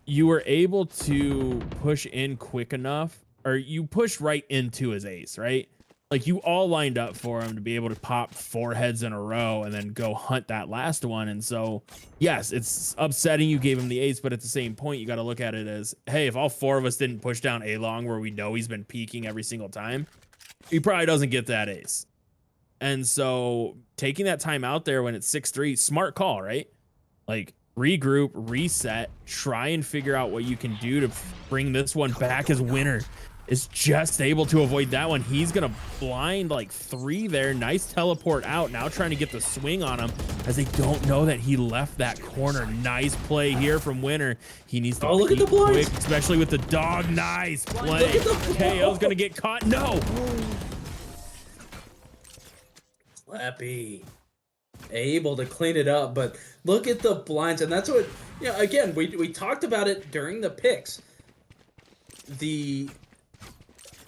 you were able to push in quick enough, or you pushed right into his ace, right? Like, you all lined up for him to be able to pop 4 heads in a row and then go hunt that last one. And so, yes, it's upsetting you gave him the ace, but at the same point, you got to look at it as, hey, if all 4 of us didn't push down A long where we know he's been peeking every single time, he probably doesn't get that ace. And so taking that time out there when it's 6-3, smart call, right? Like, regroup, reset, try and figure out what you can do to bring this one back, as Winner is just able to avoid that one. He's gonna blind like 3 there. Nice teleport out, now trying to get the swing on him as they don't know that he left that corner. Nice play here from Winner. He needs to look at the blinds, quick, especially with the dog. Nice play. KO's gonna get caught. No. Slappy able to clean it up, but look at the blinds. And that's what, you know, again, we talked about it during the picks, the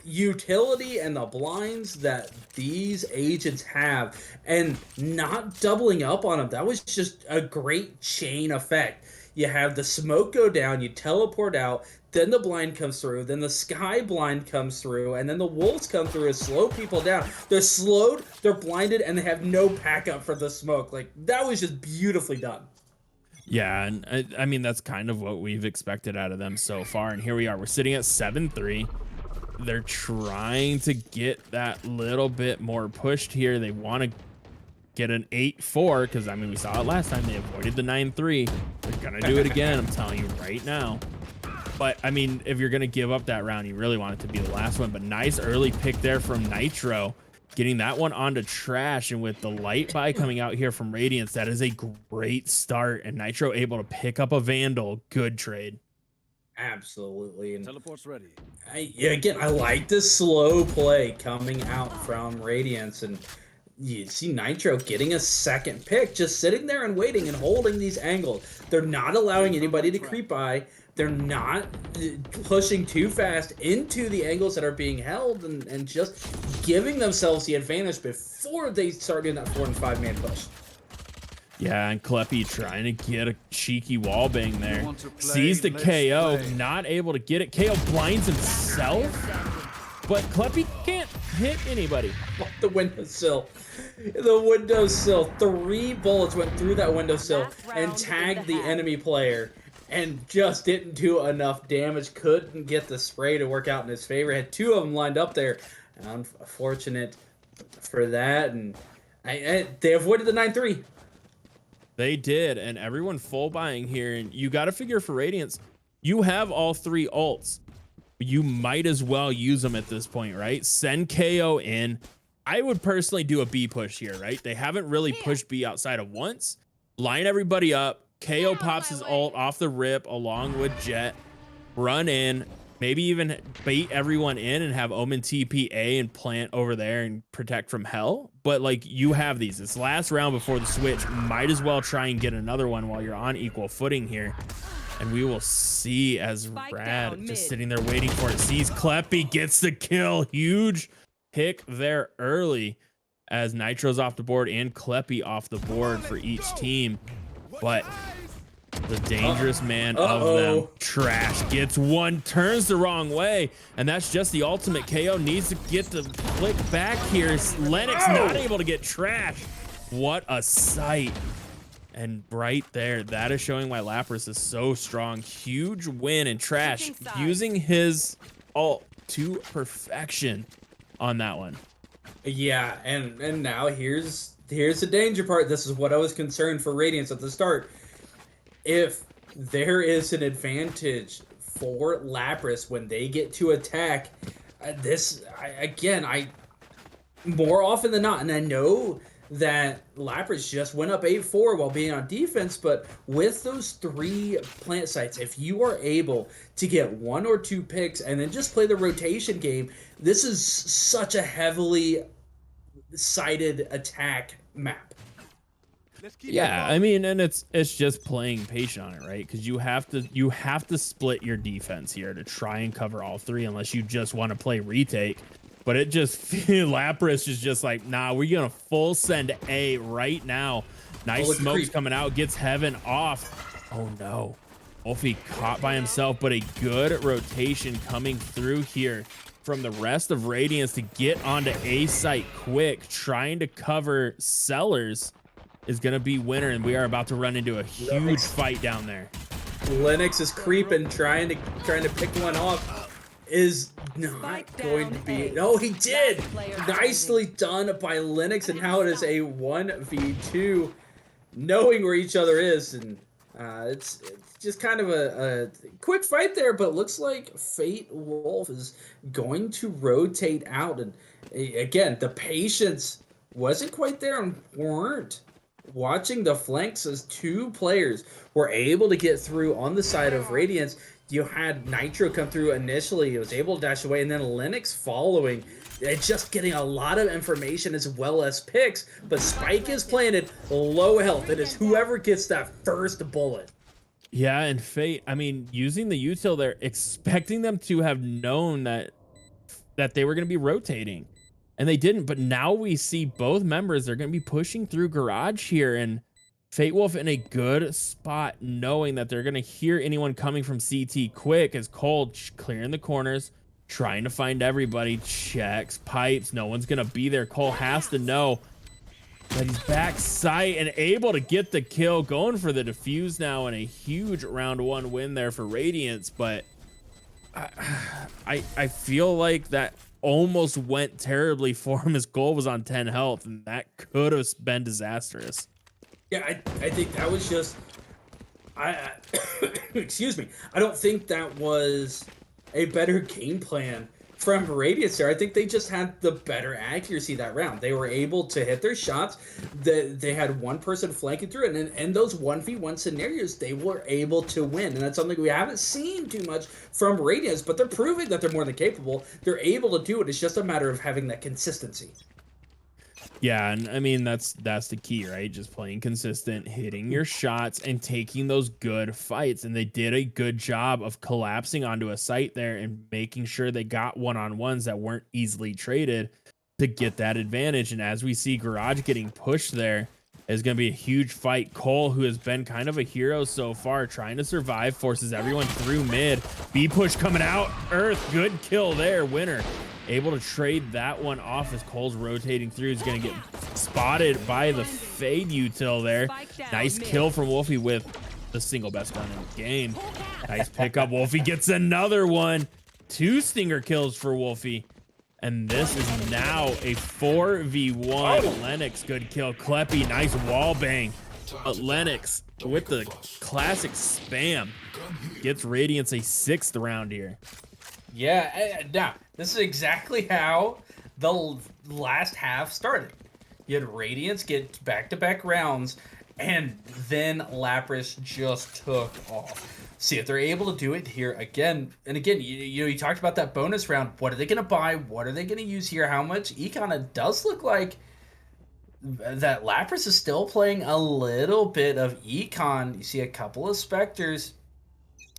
utility and the blinds that these agents have, and not doubling up on them. That was just a great chain effect. You have the smoke go down, you teleport out, then the blind comes through, then the sky blind comes through, and then the wolves come through and slow people down. They're slowed, they're blinded, and they have no backup for the smoke. Like, that was just beautifully done. Yeah, and I mean that's kind of what we've expected out of them so far. And here we are. We're sitting at 7-3. They're trying to get that little bit more pushed here. They want to get an 8-4 because I mean we saw it last time. They avoided the 9-3. They're gonna do it again. I'm telling you right now. But I mean, if you're gonna give up that round, you really want it to be the last one. But nice early pick there from Nitro, getting that one onto Trash, and with the light buy coming out here from Radiance, that is a great start. And Nitro able to pick up a Vandal. Good trade. Absolutely. And Teleport's ready. again, I like the slow play coming out from Radiance, and you see Nitro getting a second pick, just sitting there and waiting and holding these angles. They're not allowing anybody to creep by. They're not pushing too fast into the angles that are being held, and just giving themselves the advantage before they start doing that 4 and 5 man push. Yeah, and Kleppy trying to get a cheeky wall bang there. Sees the KO, not able to get it. KO blinds himself, but Kleppy can't hit anybody. The windowsill. The windowsill. 3 bullets went through that windowsill and tagged the enemy player, and just didn't do enough damage. Couldn't get the spray to work out in his favor. Had 2 of them lined up there. Unfortunate for that, and they avoided the 9-3. They did, and everyone full buying here. And you got to figure for Radiance, you have all 3 ults. You might as well use them at this point, right? Send KO in. I would personally do a B push here, right? They haven't really pushed B outside of once. Line everybody up. KO pops his ult off the rip along with Jet. Run in. Maybe even bait everyone in and have Omen TP A and plant over there and protect from hell. But like, you have these. It's last round before the switch. Might as well try and get another one while you're on equal footing here. And we will see as Rad just sitting there waiting for it. Sees Kleppy, gets the kill. Huge pick there early as Nitro's off the board and Kleppy off the board for each team. But the dangerous man of them, Trash, gets one, turns the wrong way, and that's just the ultimate. KO needs to get the click back here. Lennox not able to get Trash. What a sight. And right there, that is showing why Lapras is so strong. Huge win, and Trash using his ult to perfection on that one. Yeah, and now here's the danger part. This is what I was concerned for Radiance at the start. If there is an advantage for Lapras when they get to attack, I more often than not, and I know that Lapras just went up 8-4 while being on defense, but with those 3 plant sites, if you are able to get 1 or 2 picks and then just play the rotation game, this is such a heavily sided attack map. Yeah, I mean, and it's just playing patient on it, right? Because you have to split your defense here to try and cover all 3, unless you just want to play retake. But it just Lapras is just like, nah, we're gonna full send A right now. Nice smokes coming out, gets Heaven off. Oh no, Wolfie caught by himself, but a good rotation coming through here from the rest of Radiance to get onto A site quick, trying to cover Sellers is gonna be winner, and we are about to run into a huge fight down there. Lennox is creeping, trying to pick one off. Is not going to be. No, he did. Nicely done by Lennox, and now it is a 1v2, knowing where each other is, and it's just kind of a quick fight there. But looks like Fate Wolf is going to rotate out, and again, the patience wasn't quite there, and weren't watching the flanks as 2 players were able to get through on the side of Radiance. You had Nitro come through initially, he was able to dash away, and then Lennox following. Just getting a lot of information as well as picks, but Spike is planted, low health. It is whoever gets that first bullet. Yeah, and Fate, I mean, using the util there, expecting them to have known that they were going to be rotating, and they didn't. But now we see both members, they're going to be pushing through Garage here, and Fate Wolf in a good spot, knowing that they're going to hear anyone coming from CT quick as Cole clearing the corners, trying to find everybody, checks pipes. No one's going to be there. Cole has to know that he's back sight and able to get the kill, going for the defuse now, and a huge round 1 win there for Radiance. But I feel like that almost went terribly for him. His goal was on 10 health, and that could have been disastrous. Yeah, I think that was just excuse me. I don't think that was a better game plan from Radiance there. I think they just had the better accuracy that round. They were able to hit their shots. They had one person flanking through it, and in those 1v1 scenarios, they were able to win. And that's something we haven't seen too much from Radiance, but they're proving that they're more than capable. They're able to do it. It's just a matter of having that consistency. Yeah, and I mean that's the key, right? Just playing consistent, hitting your shots, and taking those good fights. And they did a good job of collapsing onto a site there and making sure they got one-on-ones that weren't easily traded to get that advantage. And as we see Garage getting pushed there, is going to be a huge fight. Cole, who has been kind of a hero so far, trying to survive, forces everyone through mid. B push coming out. Earth, good kill there. Winner able to trade that one off as Cole's rotating through. He's going to get spotted by the Fade util there. Nice kill from Wolfie with the single best gun in the game. Nice pickup. Wolfie gets another one. 2 stinger kills for Wolfie. And this is now a 4v1. Lennox, good kill. Kleppy, nice wall bang. But Lennox, with the classic spam, gets Radiance a 6th round here. Yeah, now, this is exactly how the last half started. You had Radiance get back-to-back rounds, and then Lapras just took off. See if they're able to do it here again. And again, you talked about that bonus round. What are they going to buy? What are they going to use here? How much econ? It does look like that Lapras is still playing a little bit of econ. You see a couple of Spectres,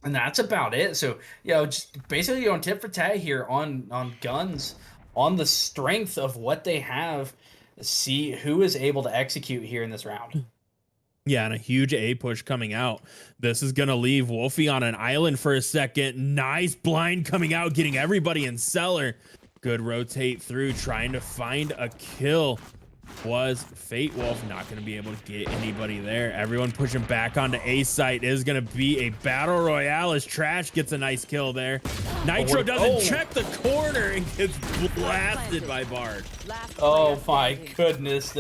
and that's about it. So, just basically on tit for tat here on guns, on the strength of what they have, see who is able to execute here in this round. Yeah, and a huge A push coming out. This is going to leave Wolfie on an island for a second. Nice blind coming out, getting everybody in cellar. Good rotate through, trying to find a kill. Was Fate Wolf not going to be able to get anybody there? Everyone pushing back onto A site. Is going to be a battle royale as Trash gets a nice kill there. Nitro doesn't check the corner and gets blasted by Bard. Oh my goodness.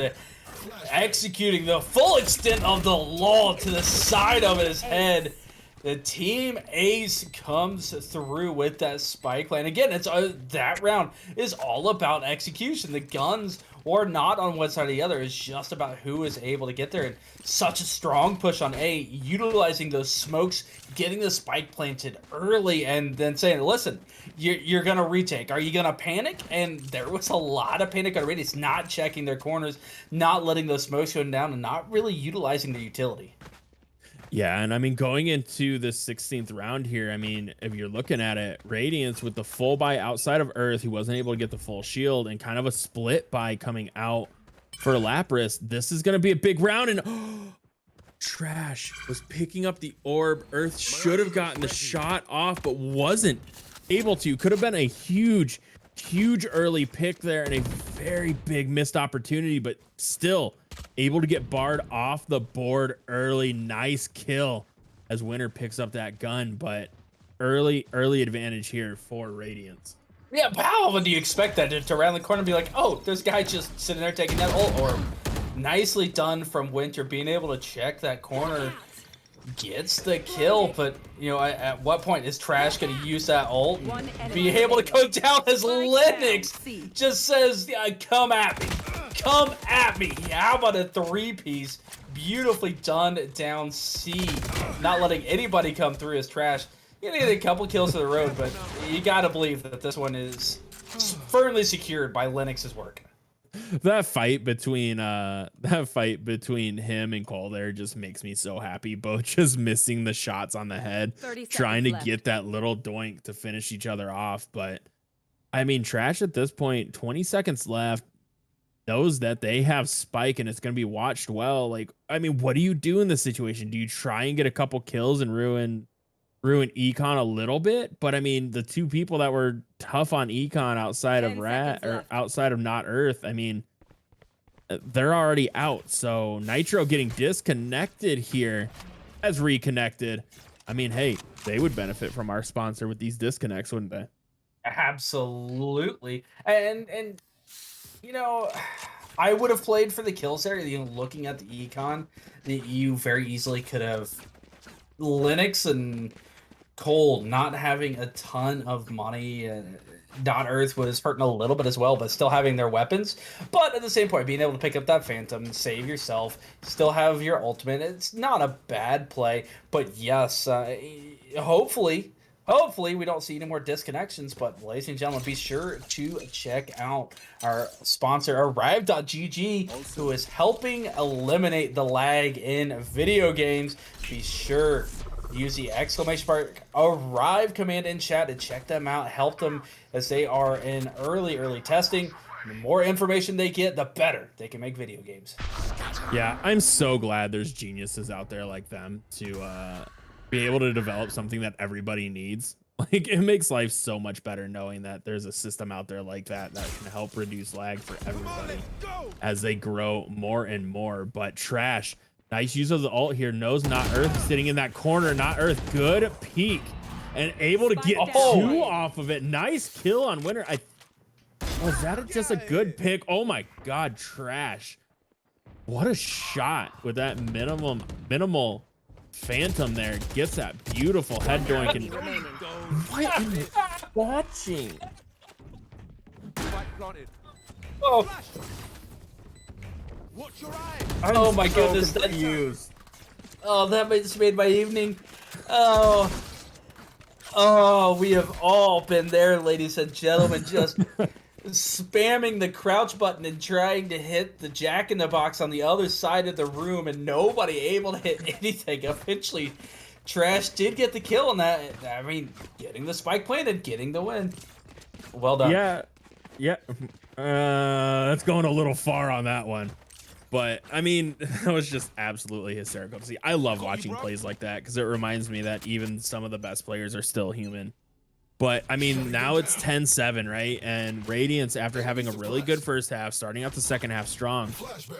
Executing the full extent of the law to the side of his head. The team ace comes through with that spike lane. Again, it's that round is all about execution. The guns or not on one side or the other. It's just about who is able to get there. And such a strong push on A, utilizing those smokes, getting the spike planted early, and then saying, listen, you're going to retake. Are you going to panic? And there was a lot of panic already. It's not checking their corners, not letting those smokes go down, and not really utilizing their utility. Yeah, and I mean, going into the 16th round here, I mean, if you're looking at it, Radiance with the full buy outside of Earth, he wasn't able to get the full shield, and kind of a split buy coming out for Lapras. This is going to be a big round, and Trash was picking up the orb. Earth should have gotten the shot off, but wasn't able to. Could have been a huge early pick there, and a very big missed opportunity, but still able to get Bard off the board early. Nice kill as Winner picks up that gun, but early advantage here for Radiance. Yeah, but how often do you expect that to round the corner and be like, oh, this guy just sitting there taking that ult orb? Nicely done from Winter, being able to check that corner, gets the kill, but at what point is Trash going to use that ult and be able to go down as Lennox just says, come at me. Come at me. How about a 3-piece? Beautifully done down C. Not letting anybody come through as Trash. You're gonna get a couple kills to the road, but you gotta believe that this one is firmly secured by Lennox's work. That fight between him and Cole there just makes me so happy. Both just missing the shots on the head, trying to get that little doink to finish each other off. But I mean, Trash at this point, 20 seconds left. knows that they have Spike and it's going to be watched well. Like, I mean, what do you do in this situation? Do you try and get a couple kills and ruin Econ a little bit? But I mean, the two people that were tough on Econ outside of 10 Rat seconds or left. outside of Not Earth, I mean, they're already out. So Nitro getting disconnected here as reconnected. I mean, hey, they would benefit from our sponsor with these disconnects, wouldn't they? Absolutely. And you know, I would have played for the kills there. You know, looking at the econ, you very easily could have Linux and Cold not having a ton of money. Dot Earth was hurting a little bit as well, but still having their weapons. But at the same point, being able to pick up that Phantom, save yourself, still have your ultimate, it's not a bad play. But yes, hopefully we don't see any more disconnections. But ladies and gentlemen, be sure to check out our sponsor, Arrive.gg, who is helping eliminate the lag in video games. Be sure use the exclamation mark Arrive command in chat to check them out, help them as they are in early testing. The more information they get, the better they can make video games. Yeah, I'm so glad there's geniuses out there like them to be able to develop something that everybody needs. Like, it makes life so much better knowing that there's a system out there like that that can help reduce lag for everybody as they grow more and more. But Trash, nice use of the ult here, knows Not Earth sitting in that corner. Not Earth, good peek and able to get two off of it. Nice kill on Winner. Was that just a good pick? Oh my God, Trash. What a shot with that minimal Phantom there. Gets that beautiful head doink. And what am I watching? Oh, oh my goodness. Confused. Oh, that just made my evening. Oh, we have all been there, ladies and gentlemen, just spamming the crouch button and trying to hit the Jack-in-the-Box on the other side of the room, and nobody able to hit anything. Eventually, Trash did get the kill on that. I mean, getting the spike planted, getting the win. Well done. Yeah. That's going a little far on that one. But, I mean, that was just absolutely hysterical to see. I love watching plays like that because it reminds me that even some of the best players are still human. But, I mean, now it's 10-7, right? And Radiance, after having a really good first half, starting out the second half strong,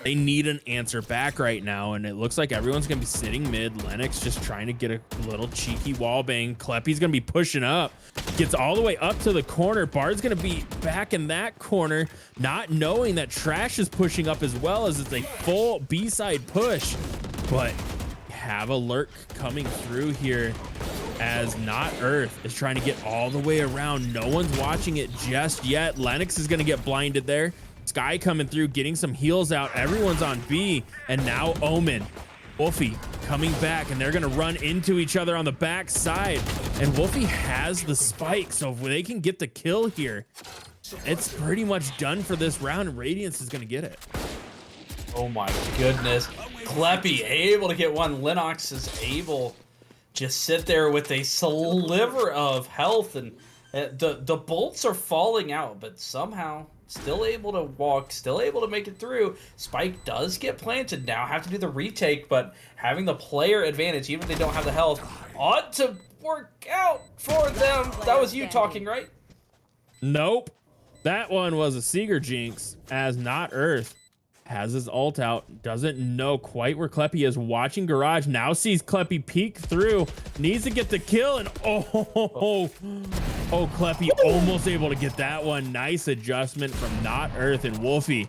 they need an answer back right now. And it looks like everyone's going to be sitting mid. Lennox just trying to get a little cheeky wall bang. Kleppy's going to be pushing up. Gets all the way up to the corner. Bard's going to be back in that corner, not knowing that Trash is pushing up as well, as it's a full B-side push. But have a lurk coming through here, as Not Earth is trying to get all the way around. No one's watching it just yet. Lennox is going to get blinded there. Sky coming through, getting some heals out. Everyone's on B. And now Omen, Wolfie coming back, and they're going to run into each other on the back side. And Wolfie has the spike, so if they can get the kill here, it's pretty much done for this round. Radiance is going to get it. Oh my goodness. Kleppy able to get one. Lennox is able just sit there with a sliver of health, and the bolts are falling out, but somehow still able to walk, still able to make it through. Spike does get planted, now have to do the retake, but having the player advantage, even if they don't have the health, ought to work out for them. That was you talking, right? Nope. That one was a Seeger jinx, as Not Earth has his ult out, doesn't know quite where Kleppy is, watching Garage, now sees Kleppy peek through, needs to get the kill, and Kleppy almost able to get that one. Nice adjustment from Not Earth, and Wolfie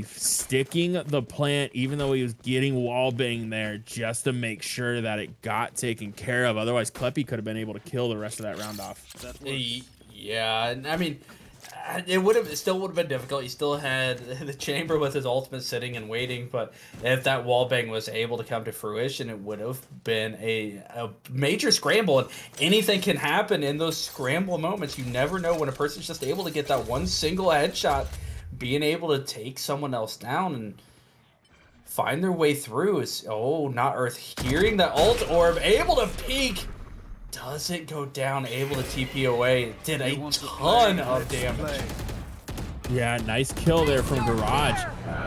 sticking the plant, even though he was getting wall bang there, just to make sure that it got taken care of. Otherwise, Kleppy could have been able to kill the rest of that round off. Yeah, and I mean, it still would have been difficult. He still had the chamber with his ultimate sitting and waiting, but if that wallbang was able to come to fruition, it would have been a major scramble, and anything can happen in those scramble moments. You never know when a person's just able to get that one single headshot, being able to take someone else down and find their way through. Is Not Earth hearing that ult orb, able to peek. Doesn't go down, able to TP away. Did a ton of damage. Yeah, nice kill there from Garage.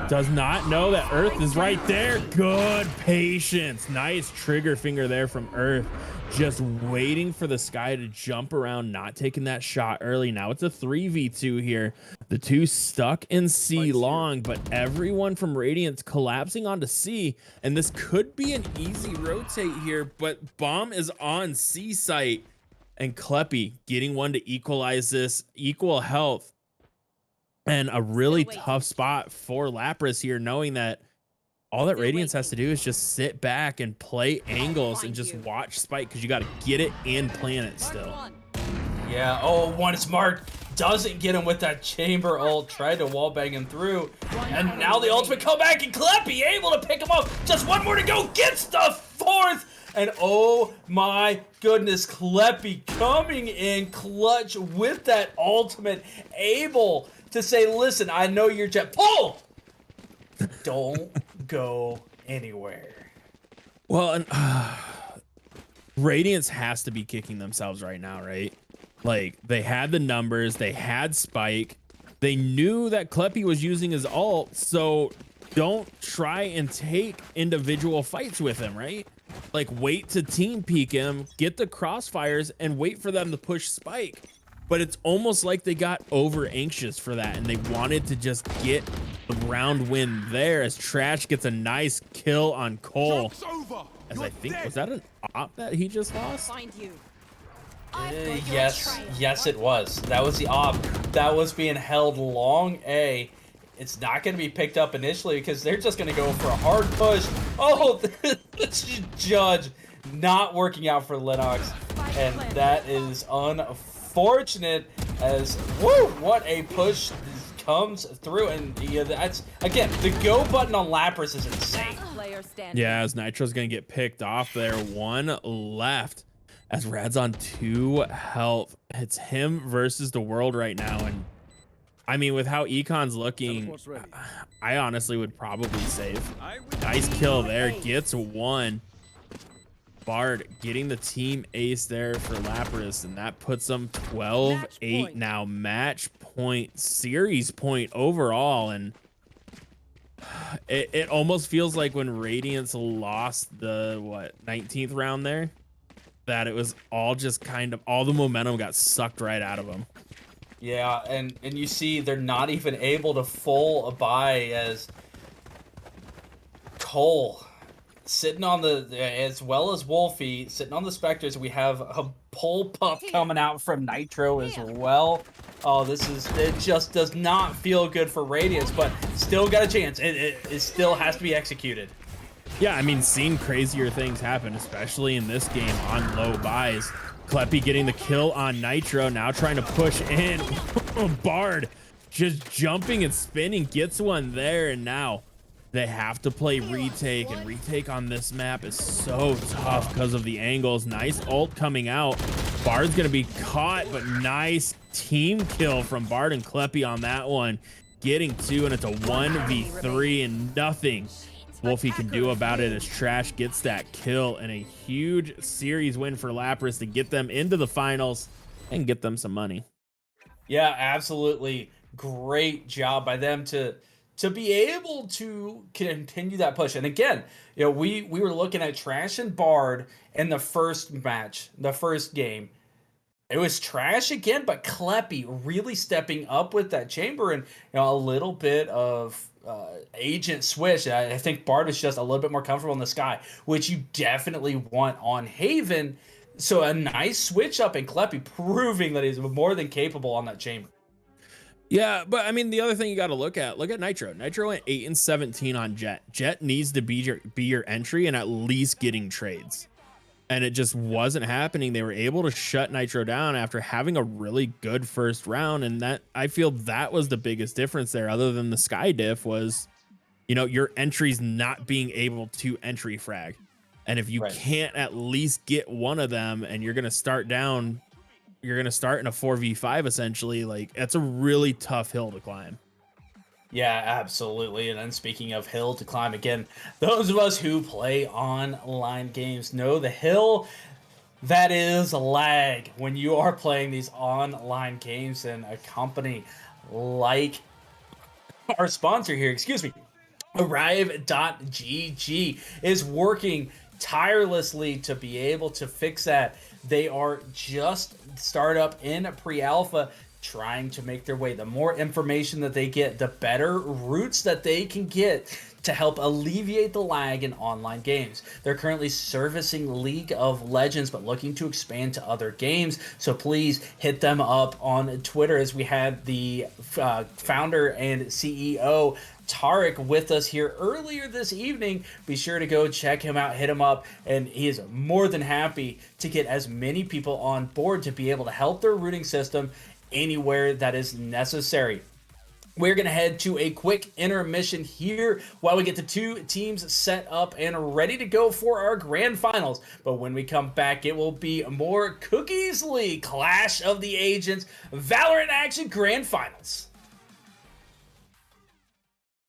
Does not know that Earth is right there. Good patience. Nice trigger finger there from Earth. Just waiting for the Sky to jump around, not taking that shot early. Now it's a 3v2 here. The two stuck in C long, but everyone from Radiance collapsing onto C. And this could be an easy rotate here, but Bomb is on C site. And Kleppy getting one to equalize this, equal health. And a really tough spot for Lapras here, knowing that all that Radiance has to do is just sit back and play angles and just watch Spike, because you got to get it and plant it still. Yeah, oh, one smart doesn't get him with that chamber ult, tried to wallbang him through, and now the ultimate comeback, and Kleppy able to pick him up. Just one more to go, gets the fourth, and oh my goodness, Kleppy coming in clutch with that ultimate, able to say, listen, I know you're jet, pull! Don't go anywhere. Well, and Radiance has to be kicking themselves right now, right? Like, they had the numbers, they had Spike, they knew that Kleppy was using his ult, so don't try and take individual fights with him, right? Like, wait to team peek him, get the crossfires, and wait for them to push Spike. But it's almost like they got over anxious for that, and they wanted to just get the round win there, as Trash gets a nice kill on Cole. As I think, was that an op that he just lost? Yes, it was. That was the op. That was being held long A. It's not going to be picked up initially because they're just going to go for a hard push. Oh, this judge not working out for Lennox, and that is unfortunate. As woo, what a push comes through, and yeah, that's again the go button on Lapras is insane. Yeah, as Nitro's going to get picked off there. One left. As Rad's on 2 health, it's him versus the world right now. And I mean, with how Econ's looking, I honestly would probably save. Nice kill there, gets one. Bard getting the team ace there for Lapras, and that puts them 12-8 now. Match point, series point overall. And it almost feels like when Radiance lost the, 19th round there, that it was all just kind of, all the momentum got sucked right out of them. Yeah, and you see they're not even able to full a buy, as Cole sitting on the, as well as Wolfie sitting on the Spectres. We have a pull pup coming out from Nitro as well. Oh, it just does not feel good for Radiance, but still got a chance. It still has to be executed. Yeah, I mean, seeing crazier things happen, especially in this game on low buys. Kleppy getting the kill on Nitro, now trying to push in. Bard just jumping and spinning, gets one there, and now they have to play retake, and retake on this map is so tough because of the angles. Nice ult coming out. Bard's gonna be caught, but nice team kill from Bard and Kleppy on that one. Getting 2, and it's a 1v3, and nothing Wolfie can do about it, as Trash gets that kill, and a huge series win for Lapras to get them into the finals and get them some money. Yeah, absolutely. Great job by them to be able to continue that push. And again, you know, we were looking at Trash and Bard in the first match, the first game. It was Trash again, but Kleppy really stepping up with that chamber, and a little bit of agent switch. I think Bard was just a little bit more comfortable in the Sky, which you definitely want on Haven. So a nice switch up, and Kleppy proving that he's more than capable on that chamber. Yeah, but I mean, the other thing you got to look at Nitro. Nitro went 8 and 17 on Jet. Jet needs to be your entry and at least getting trades. And it just wasn't happening. They were able to shut Nitro down after having a really good first round. And that, I feel that was the biggest difference there, other than the Sky diff, was, your entries not being able to entry frag. And if you can't at least get one of them, and you're going to start down, you're going to start in a 4v5 essentially, like, that's a really tough hill to climb. Yeah, absolutely. And then speaking of hill to climb, again, those of us who play online games know the hill that is lag when you are playing these online games, and a company like our sponsor here, excuse me, Arrive.gg is working tirelessly to be able to fix that. They are just startup in pre-alpha, trying to make their way. The more information that they get, the better routes that they can get to help alleviate the lag in online games. They're currently servicing League of Legends, but looking to expand to other games. So please hit them up on Twitter, as we had the founder and CEO Tarek with us here earlier this evening. Be sure to go check him out, hit him up, and he is more than happy to get as many people on board to be able to help their routing system anywhere that is necessary. We're going to head to a quick intermission here while we get the two teams set up and ready to go for our grand finals. But when we come back, it will be more Cookies League Clash of the Agents Valorant Action Grand Finals.